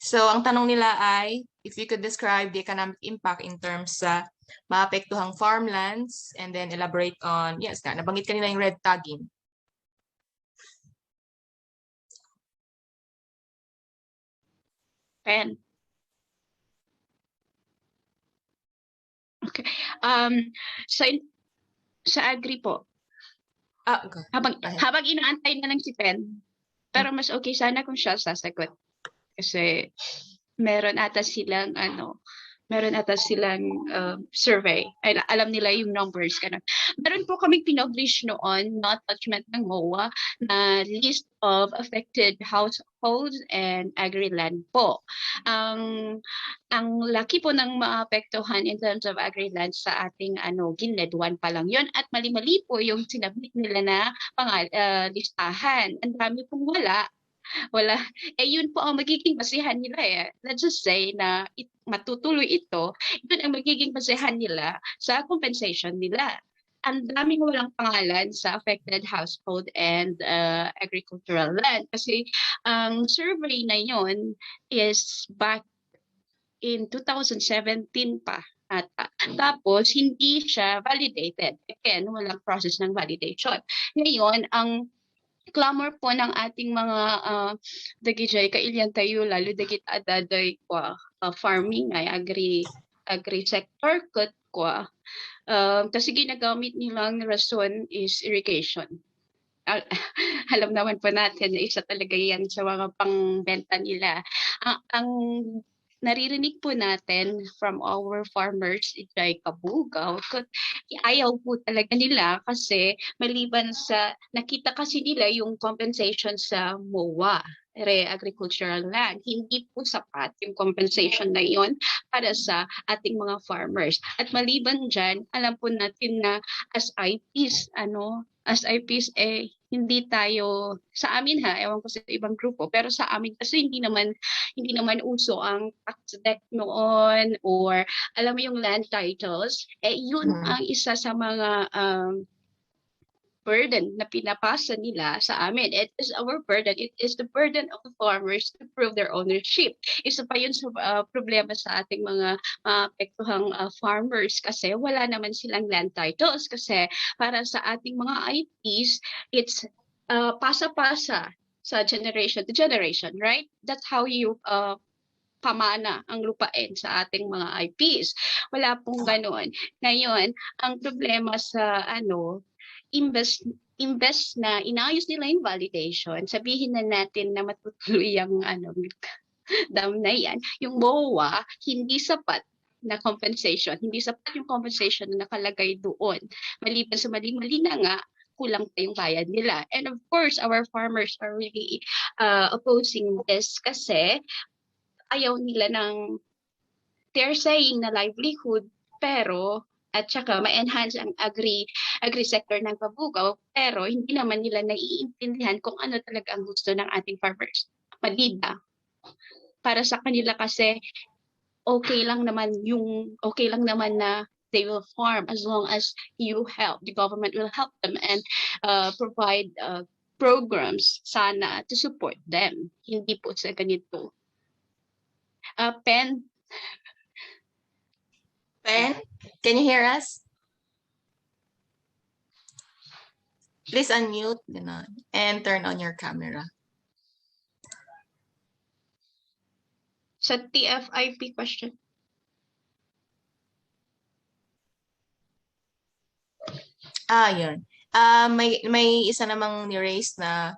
So, ang tanong nila ay, if you could describe the economic impact in terms sa maapektuhang farmlands and then elaborate on, yes, nabanggit kanina yung red tagging.
Pen. Okay. Sa agri po.
Okay.
Habang inaantay na lang si Pen. Pero mas okay sana kung siya sasagot. Kasi meron ata silang survey. Ay, alam nila yung numbers. Ganun. Meron po kaming pinoblish noon, not attachment ng MOA, na list of affected households and agri-land po. Ang laki po ng maapektuhan in terms of agri-land sa ating Gened-1 pa lang yun. At mali-mali po yung sinabit nila na listahan. Ang dami pong wala. Yun po ang magiging basehan nila Let's just say na matutuloy ito, yun ang magiging basehan nila sa compensation nila. Ang daming walang pangalan sa affected household and agricultural land. Kasi ang survey na yun is back in 2017 pa ata. Tapos, hindi siya validated. Again, walang process ng validation. Ngayon, ang clamor po ng ating mga dagijay kailyan tayo lalo dagit adaday kwa farming ay agri sector kat kwa kasi ginagamit nilang rason is irrigation. Alam naman po natin na isa talaga yan sa mga pangbenta nila. Ang naririnig po natin from our farmers ay Kabugao, ayaw po talaga nila kasi maliban sa nakita kasi nila yung compensation sa MOA, agricultural land. Hindi po sapat yung compensation na yon para sa ating mga farmers. At maliban dyan, alam po natin na as IPs, hindi tayo, sa amin ewan ko sa ibang grupo, pero sa amin kasi hindi naman uso ang tax deck noon or alam mo yung land titles, yun ang isa sa mga burden na pinapasa nila sa amin. It is our burden. It is the burden of the farmers to prove their ownership. Isa pa yun sa problema sa ating mga apektuhang farmers kasi wala naman silang land titles kasi para sa ating mga IPs, it's pasa-pasa sa generation to generation, right? That's how you pamana ang lupain sa ating mga IPs. Wala pong ganoon. Ngayon, ang problema sa invest na inayos nila yung validation, sabihin na natin na matutuloy ang dam na yan, yung MOA, hindi sapat na compensation. Hindi sapat yung compensation na nakalagay doon. Maliban sa mali-mali na nga, kulang pa yung bayad nila. And of course, our farmers are really opposing this kasi ayaw nila ng, they're saying na livelihood, pero at saka ma-enhance ang agri sector ng Kabugao, pero hindi naman nila naiintindihan kung ano talaga ang gusto ng ating farmers. Maliba. Para sa kanila kasi okay lang naman na they will farm as long as the government will help them and provide programs sana to support them. Hindi po sa ganito. Pen,
can you hear us? Please unmute and turn on your camera.
sa TFIP question.
Yun. May isa namang ni-raise na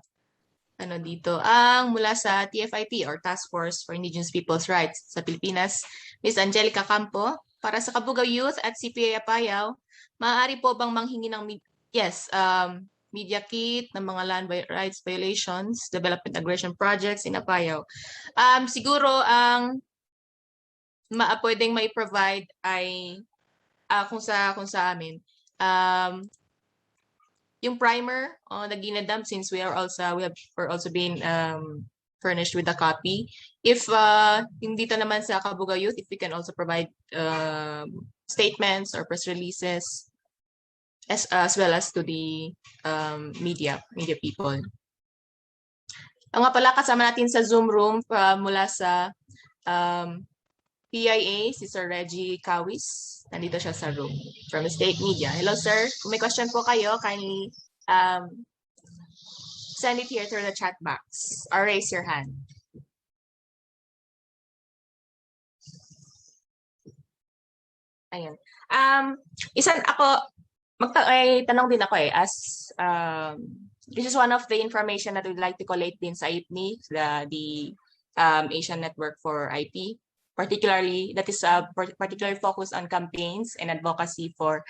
dito. Mula sa TFIP or Task Force for Indigenous People's Rights sa Pilipinas, Ms. Angelica Campo, para sa Kabugao Youth at CPA Apayao, maaari po bang manghingi ng media kit ng mga land rights violations, development aggression projects in Apayao? Siguro ang pwedeng may provide ay kung sa amin yung primer on the Gened-1, since we're also being furnished with a copy. If yung dito naman sa Kabugao Youth, if we can also provide statements or press releases as well as to the media people. Nga pala, kasama natin sa Zoom room mula sa PIA, si Sir Reggie Kawis. Nandito siya sa room from State Media. Hello, sir. Kung may question po kayo, kindly send it here through the chat box or raise your hand. Ayun. Tanong din ako as this is one of the information that we'd like to collate din sa IPNI, the Asian Network for IP. Particularly, that is particularly focused on campaigns and advocacy for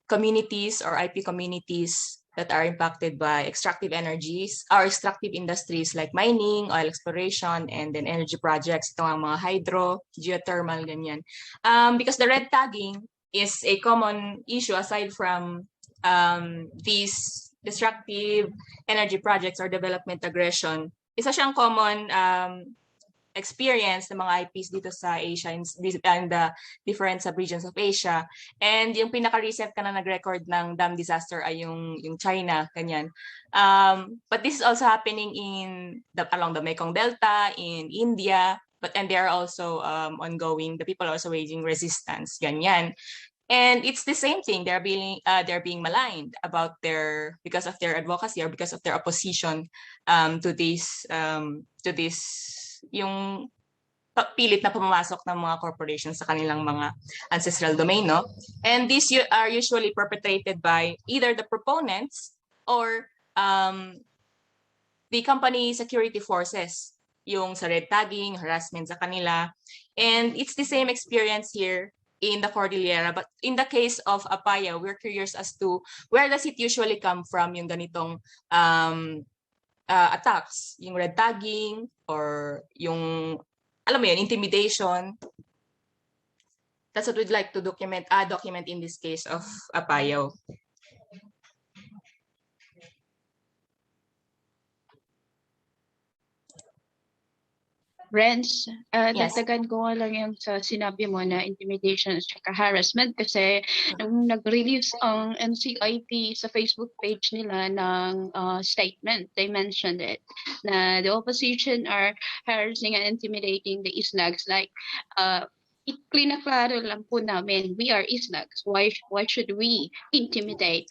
communities or IP communities that are impacted by extractive energies or extractive industries like mining, oil exploration, and then energy projects. Ito ang mga hydro, geothermal, ganyan. Because the red tagging is a common issue aside from these destructive energy projects or development aggression. Isa siyang common experience ng mga IPs dito sa Asia and the different subregions of Asia. And yung pinaka-recent ka na nag-record ng dam disaster ay yung China, ganyan. But this is also happening along the Mekong Delta, in India, and they are also ongoing. The people are also raising resistance, ganyan. And it's the same thing. They're being maligned about because of their advocacy or because of their opposition to this yung pilit na pumasok ng mga corporations sa kanilang mga ancestral domain, no? And these are usually perpetrated by either the proponents or the company security forces, yung sa red tagging, harassment sa kanila. And it's the same experience here in the Cordillera. But in the case of Apaya, we're curious as to where does it usually come from, yung ganitong attacks, yung red tagging or yung, alam mo yun, intimidation. That's what we'd like to document in this case of Apaya.
Renz,
Yes.
dagdagan ko nga lang yung sa sinabi mo na intimidation at saka harassment kasi nung nag-release ang NCIP sa Facebook page nila ng statement, they mentioned it, na the opposition are harassing and intimidating the Isnags. Like, klaro lang po namin, we are Isnags. Why should we intimidate?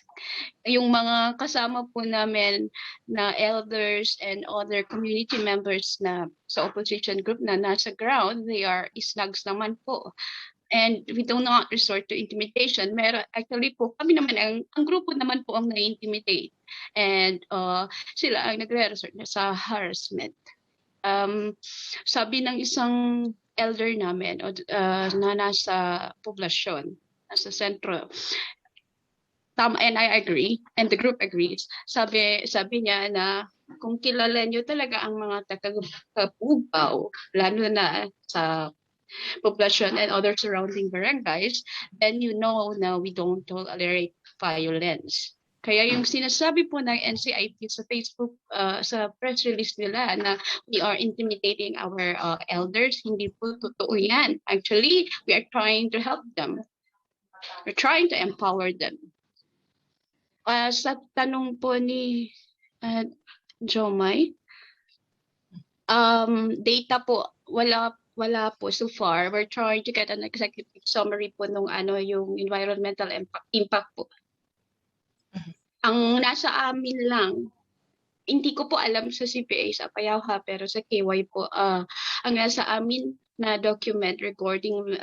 Yung mga kasama po namin na elders and other community members na sa opposition group na nasa ground, they are Isnags naman po. And we do not resort to intimidation. Actually po, kami naman, ang grupo naman po ang na-intimidate. And sila ang nagre-resort na sa harassment. Sabi ng isang elder namin na nasa poblasyon, nasa sentro, tama, and I agree, and the group agrees. Sabi niya na kung kilala niyo talaga ang mga taga-Kabugao, lalo na sa poblasyon and other surrounding barangays, then you know na we don't tolerate violence. Kaya yung sinasabi po ng NCIP sa Facebook, sa press release nila na we are intimidating our elders, hindi po totoo yan. Actually, we are trying to help them. We're trying to empower them. Sa tanong po ni Jomay, data po, wala po so far. We're trying to get an executive summary po nung yung environmental impact po. Ang nasa amin lang, hindi ko po alam sa CPA sa Apayao ha, pero sa KY po, ang nasa amin na document regarding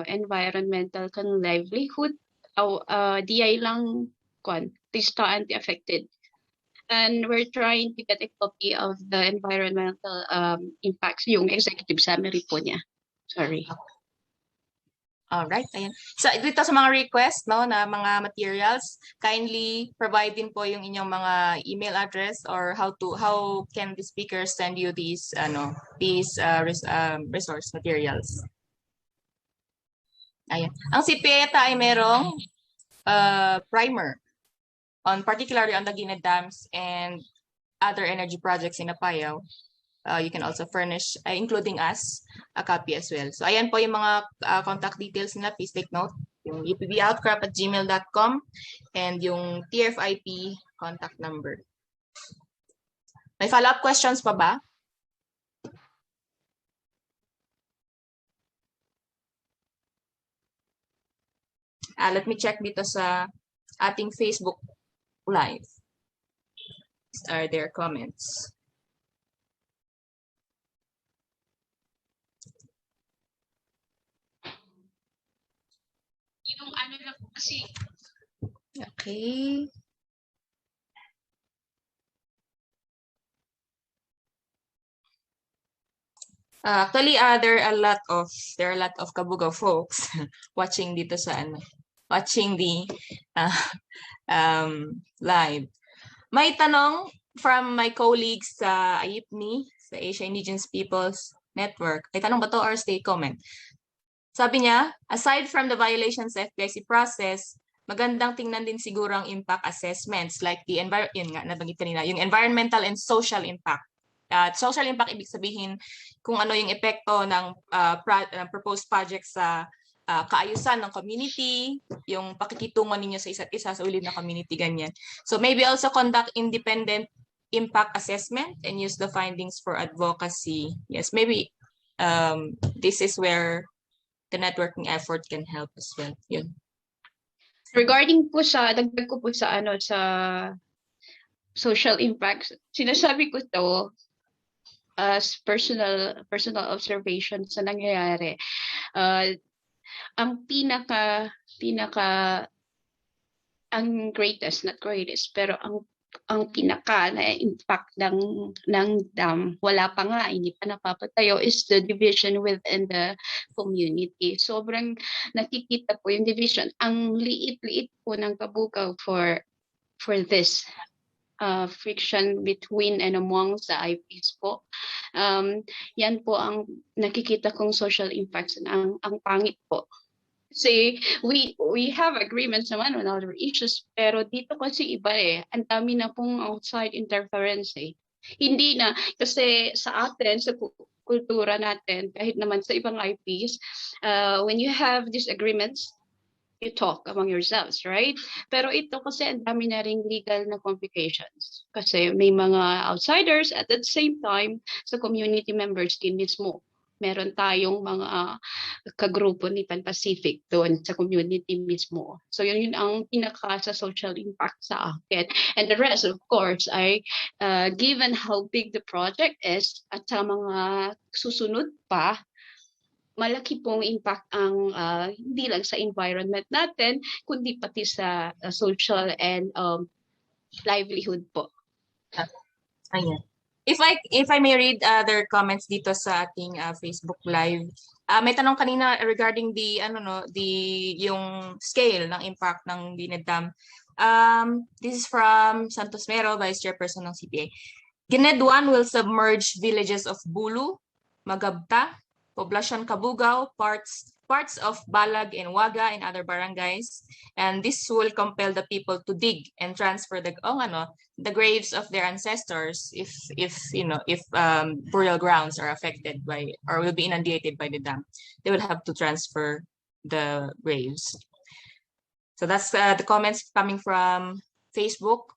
environmental livelihood, DI lang distant affected. And we're trying to get a copy of the environmental impacts, yung executive summary po niya. Sorry.
Alright, ayan. So dito sa mga request, no, na mga materials, kindly provide din po yung inyong mga email address or how can the speakers send you these resource materials. Ayan. Ang CPA ay merong primer particularly on the Gened dams and other energy projects in Apayao. You can also furnish, including us, a copy as well. So ayan po yung mga contact details nila. Please take note. Yung upboutcrop@gmail.com and yung TFIP contact number. May follow-up questions pa ba? Let me check dito sa ating Facebook Live. These are their comments.
Yung lang kasi.
Okay. Actually, there are a lot of Kabugao folks watching dito sa watching the live. May tanong from my colleagues sa AIPNI, sa Asia Indigenous Peoples Network. May tanong ba to or stay comment? Sabi niya, aside from the violations sa FPIC process, magandang tingnan din siguro ang impact assessments like the yung environmental and social impact. Social impact, ibig sabihin kung ano yung epekto ng proposed project sa kaayusan ng community, yung pakikitungo ninyo sa isa't isa sa ulid na community, ganyan. So maybe also conduct independent impact assessment and use the findings for advocacy. Yes, maybe this is where the networking effort can help as well. Yun.
Regarding po sa, dagdag ko po sa sa social impacts, sinasabi ko to as personal observation sa nangyayari. Ang ang greatest, not greatest, pero ang pinaka na impact ng dam, wala pa nga, hindi pa napapatayo, is the division within the community. Sobrang nakikita po yung division. Ang liit-liit po ng Kabugao for this friction between and among sa IPs po. Yan po ang nakikita kong social impacts na ang pangit po. Kasi we have agreements naman on other issues, pero dito kasi iba ang dami na pong outside interference Hindi na, kasi sa atin, sa kultura natin, kahit naman sa ibang IPs, when you have disagreements, you talk among yourselves, right? Pero ito kasi ang dami na ring legal na complications. Kasi may mga outsiders at the same time, sa community members din mismo. Meron tayong mga kagrupo ni Pan Pacific doon sa community mismo. So yun ang pinaka sa social impact sa akin. And the rest, of course, ay given how big the project is at sa mga susunod pa, malaki pong impact ang hindi lang sa environment natin, kundi pati sa social and livelihood po.
Ayan. If I may read other comments dito sa ating Facebook Live. May tanong kanina regarding yung scale ng impact ng Gened Dam. This is from Santos Mero, Vice Chairperson ng CPA. Gened-1 will submerge villages of Bulu, Magabta, Poblacion Kabugao, parts of Balag and Waga and other barangays, and this will compel the people to dig and transfer the graves of their ancestors if burial grounds are affected by or will be inundated by the dam. They will have to transfer the graves. So that's the comments coming from Facebook.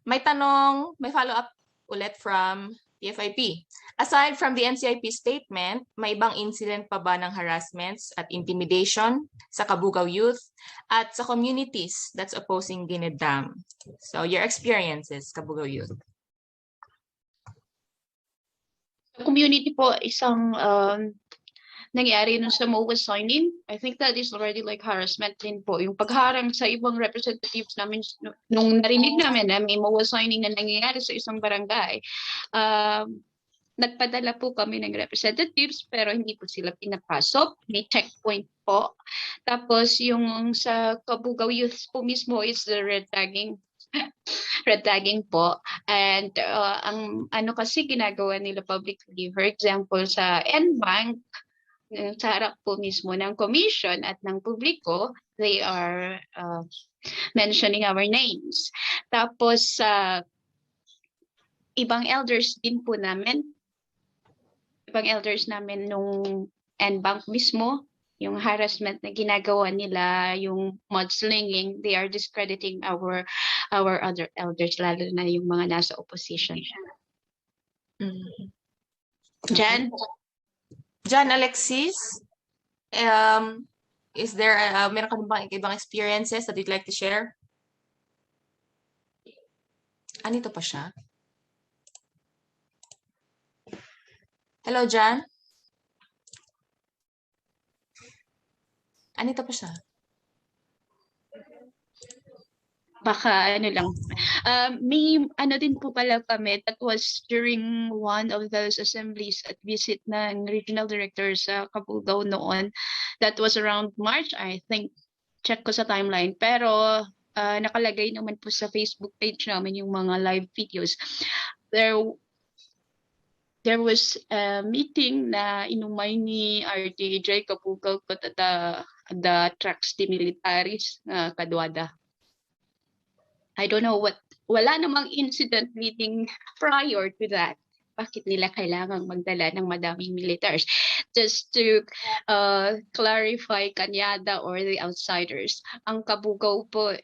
May follow-up ulit from TFIP. Aside from the NCIP statement, may ibang incident pa ba ng harassments at intimidation sa Kabugao Youth at sa communities that's opposing Gened Dam? So your experiences, Kabugao Youth.
Community po, isang nangyari nun sa MOA signing. I think that is already like harassment din po. Yung pagharang sa ibang representatives namin, nung narinig namin na may MOA signing na nangyayari sa isang barangay, nagpadala po kami ng representatives pero hindi po sila pinapasok. May checkpoint po. Tapos yung sa Kabugao Youth po mismo is the red tagging po. And ang kasi ginagawa nila publicly, for example, sa N-Bank, sa harap po mismo ng commission at ng publiko, they are mentioning our names. Tapos ibang elders namin nung N-Bank mismo, yung harassment na ginagawa nila, yung mudslinging, they are discrediting our other elders, lalo na yung mga nasa opposition.
John Alexis, is there meron ka bang ibang experiences that you'd like to share? Anito pa siya? Hello, John? Anito pa siya?
Baka lang. May din po pala kami, that was during one of those assemblies at visit ng regional director sa Kabugao noon. That was around March, I think. Check ko sa timeline. Pero nakalagay naman po sa Facebook page namin yung mga live videos. There was a meeting na inumay ni RTJ Kabugao the tracks de militaris kadwada. I don't know wala namang incident meeting prior to that. Bakit nila kailangang magdala ng madaming militaries? Just to clarify Kanyada or the outsiders. Ang Kabugao po,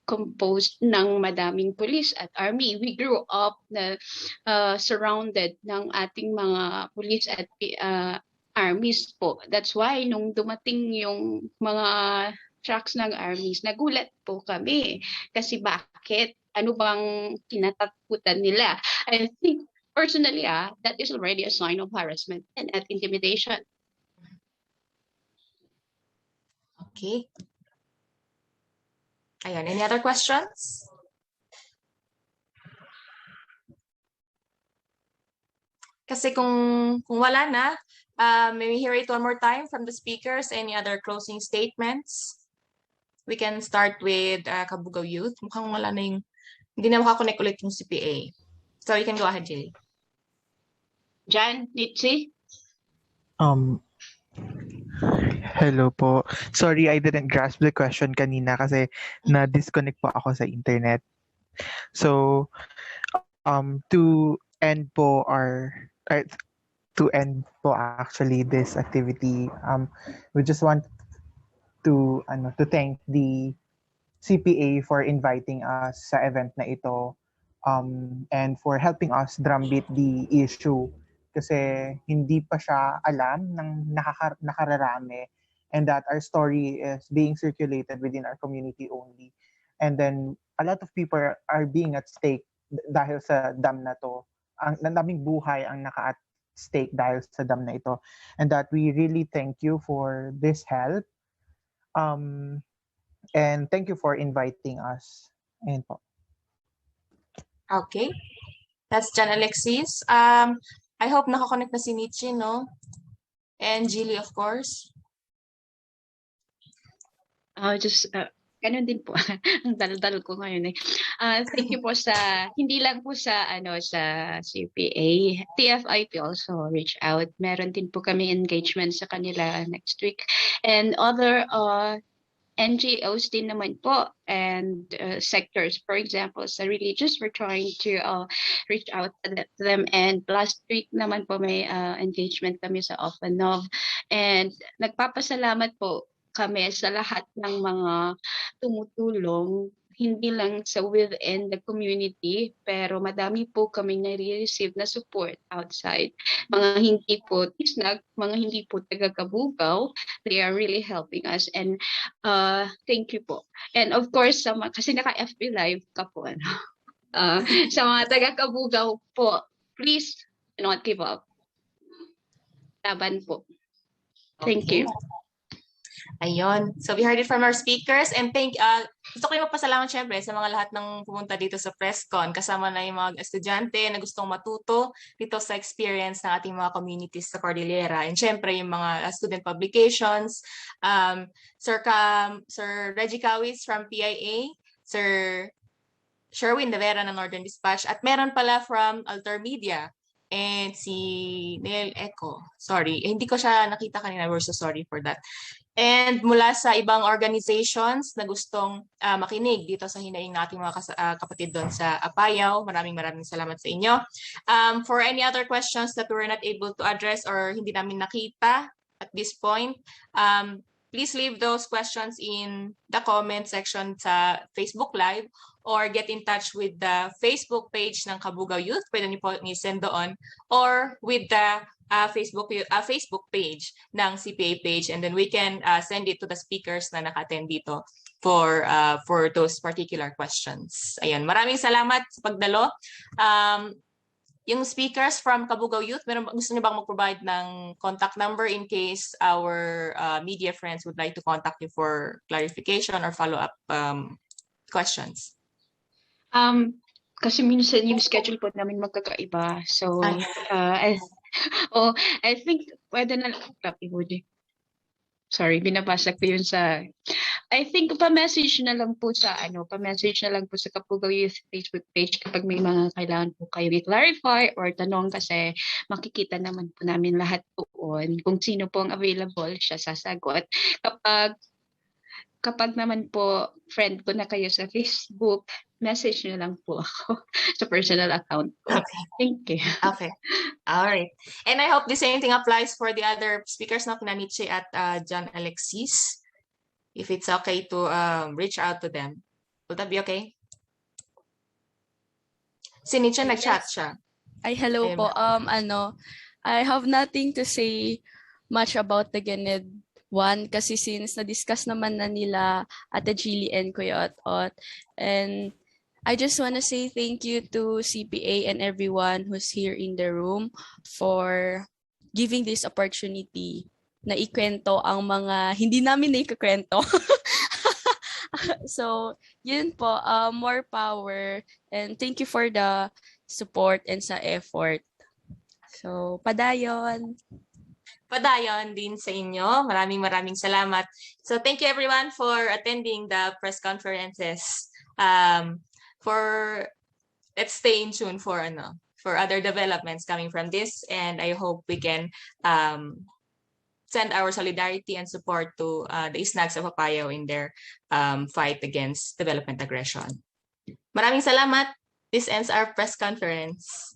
composed ng madaming police at army. We grew up na surrounded ng ating mga police at armies po. That's why nung dumating yung mga trucks ng armies, nagulat po kami. Kasi bakit? Ano bang kinatakutan nila? I think personally, that is already a sign of harassment and at intimidation.
Okay. Ayan, any other questions? Kasi kung wala na, may we hear it one more time from the speakers? Any other closing statements? We can start with Kabugao Youth. Mukhang wala na yung, hindi na makakonect ulit yung CPA. So you can go ahead, Jilly.
Jan, Nitsi?
Hello po. Sorry, I didn't grasp the question kanina kasi na-disconnect po ako sa internet. So, to end po actually this activity, we just want to thank the CPA for inviting us sa event na ito, and for helping us drumbeat the issue kasi hindi pa siya alam ng nakararami, and that our story is being circulated within our community only. And then a lot of people are being at stake dahil sa dam na to. Ang daming buhay ang naka at stake dahil sa dam na ito. And that we really thank you for this help. And thank you for inviting us. Ayan po.
Okay. That's John Alexis. I hope nakakonect na si Nietzsche, no? And Jilly, of course.
Ganun din po. Ang dal-dal ko ngayon eh. Thank you po sa, hindi lang po sa, sa CPA. TFIP also reach out. Meron din po kami engagement sa kanila next week. And other NGOs din naman po and sectors, for example, sa religious, we're trying to reach out to them. And last week naman po may engagement kami sa Offanov. And nagpapasalamat po kami sa lahat ng mga tumutulong, hindi lang sa within the community, pero madami po kami nare-receive na support outside. Mga hindi po tisnag, mga hindi po taga-Kabugao, they are really helping us. And thank you po. And of course, kasi naka-FB Live ka po, sa mga taga-Kabugao po, please do not give up. Laban po. Thank you.
Ayun. So we heard it from our speakers, and gusto ko yung magpasalamat syempre sa mga lahat ng pumunta dito sa PressCon, kasama na yung mga estudyante na gustong matuto dito sa experience ng ating mga communities sa Cordillera, and syempre yung mga student publications, Sir Reggie Cawis from PIA, Sir Sherwin De Vera ng Northern Dispatch, at meron pala from Alter Media, and si Neil Eco. Sorry, hindi ko siya nakita kanina. We're so sorry for that. And mula sa ibang organizations na gustong makinig dito sa hinaing nating mga kapatid doon sa Apayao, maraming salamat sa inyo. For any other questions that we were not able to address or hindi namin nakita at this point, please leave those questions in the comment section sa Facebook Live or get in touch with the Facebook page ng Kabugao Youth. Pwede niyo po i-send doon, or with the Facebook page ng CPA page, and then we can send it to the speakers na naka-attend dito for those particular questions. Ayan, maraming salamat sa pagdalo. Yung speakers from Kabugao Youth, gusto niyo bang mag-provide ng contact number in case our media friends would like to contact you for clarification or follow-up questions?
Kasi minsan yung schedule po namin magkakaiba. So, I think pwede na lang. Sorry, binabasa ko yun sa... I think pa-message na lang po sa Kabugao Youth Facebook page kapag may mga kailangan po kayo i-clarify or tanong, kasi makikita naman po namin lahat doon kung sino po ang available, siya sasagot. Kapag naman po friend ko na kayo sa Facebook, message nyo lang po ako sa personal account ko.
Okay.
Thank you.
Okay. All right. And I hope the same thing applies for the other speakers, no, kina Nietzsche at John Alexis, if it's okay to reach out to them. Will that be okay? Si Nietzsche,
Yes.
nag-chat siya.
Ay, hello
Ayun.
po. I have nothing to say much about the Gened-1 kasi since na-discuss naman na nila Ate Jilly and Kuya Ot. And I just want to say thank you to CPA and everyone who's here in the room for giving this opportunity na ikwento ang mga hindi namin na ikukwento. So, yun po, more power and thank you for the support and sa effort. So, padayon.
Padayon din sa inyo. Maraming salamat. So thank you everyone for attending the press conferences. Let's stay in tune for other developments coming from this, and I hope we can send our solidarity and support to the Isnags of Apayao in their fight against development aggression. Maraming salamat. This ends our press conference.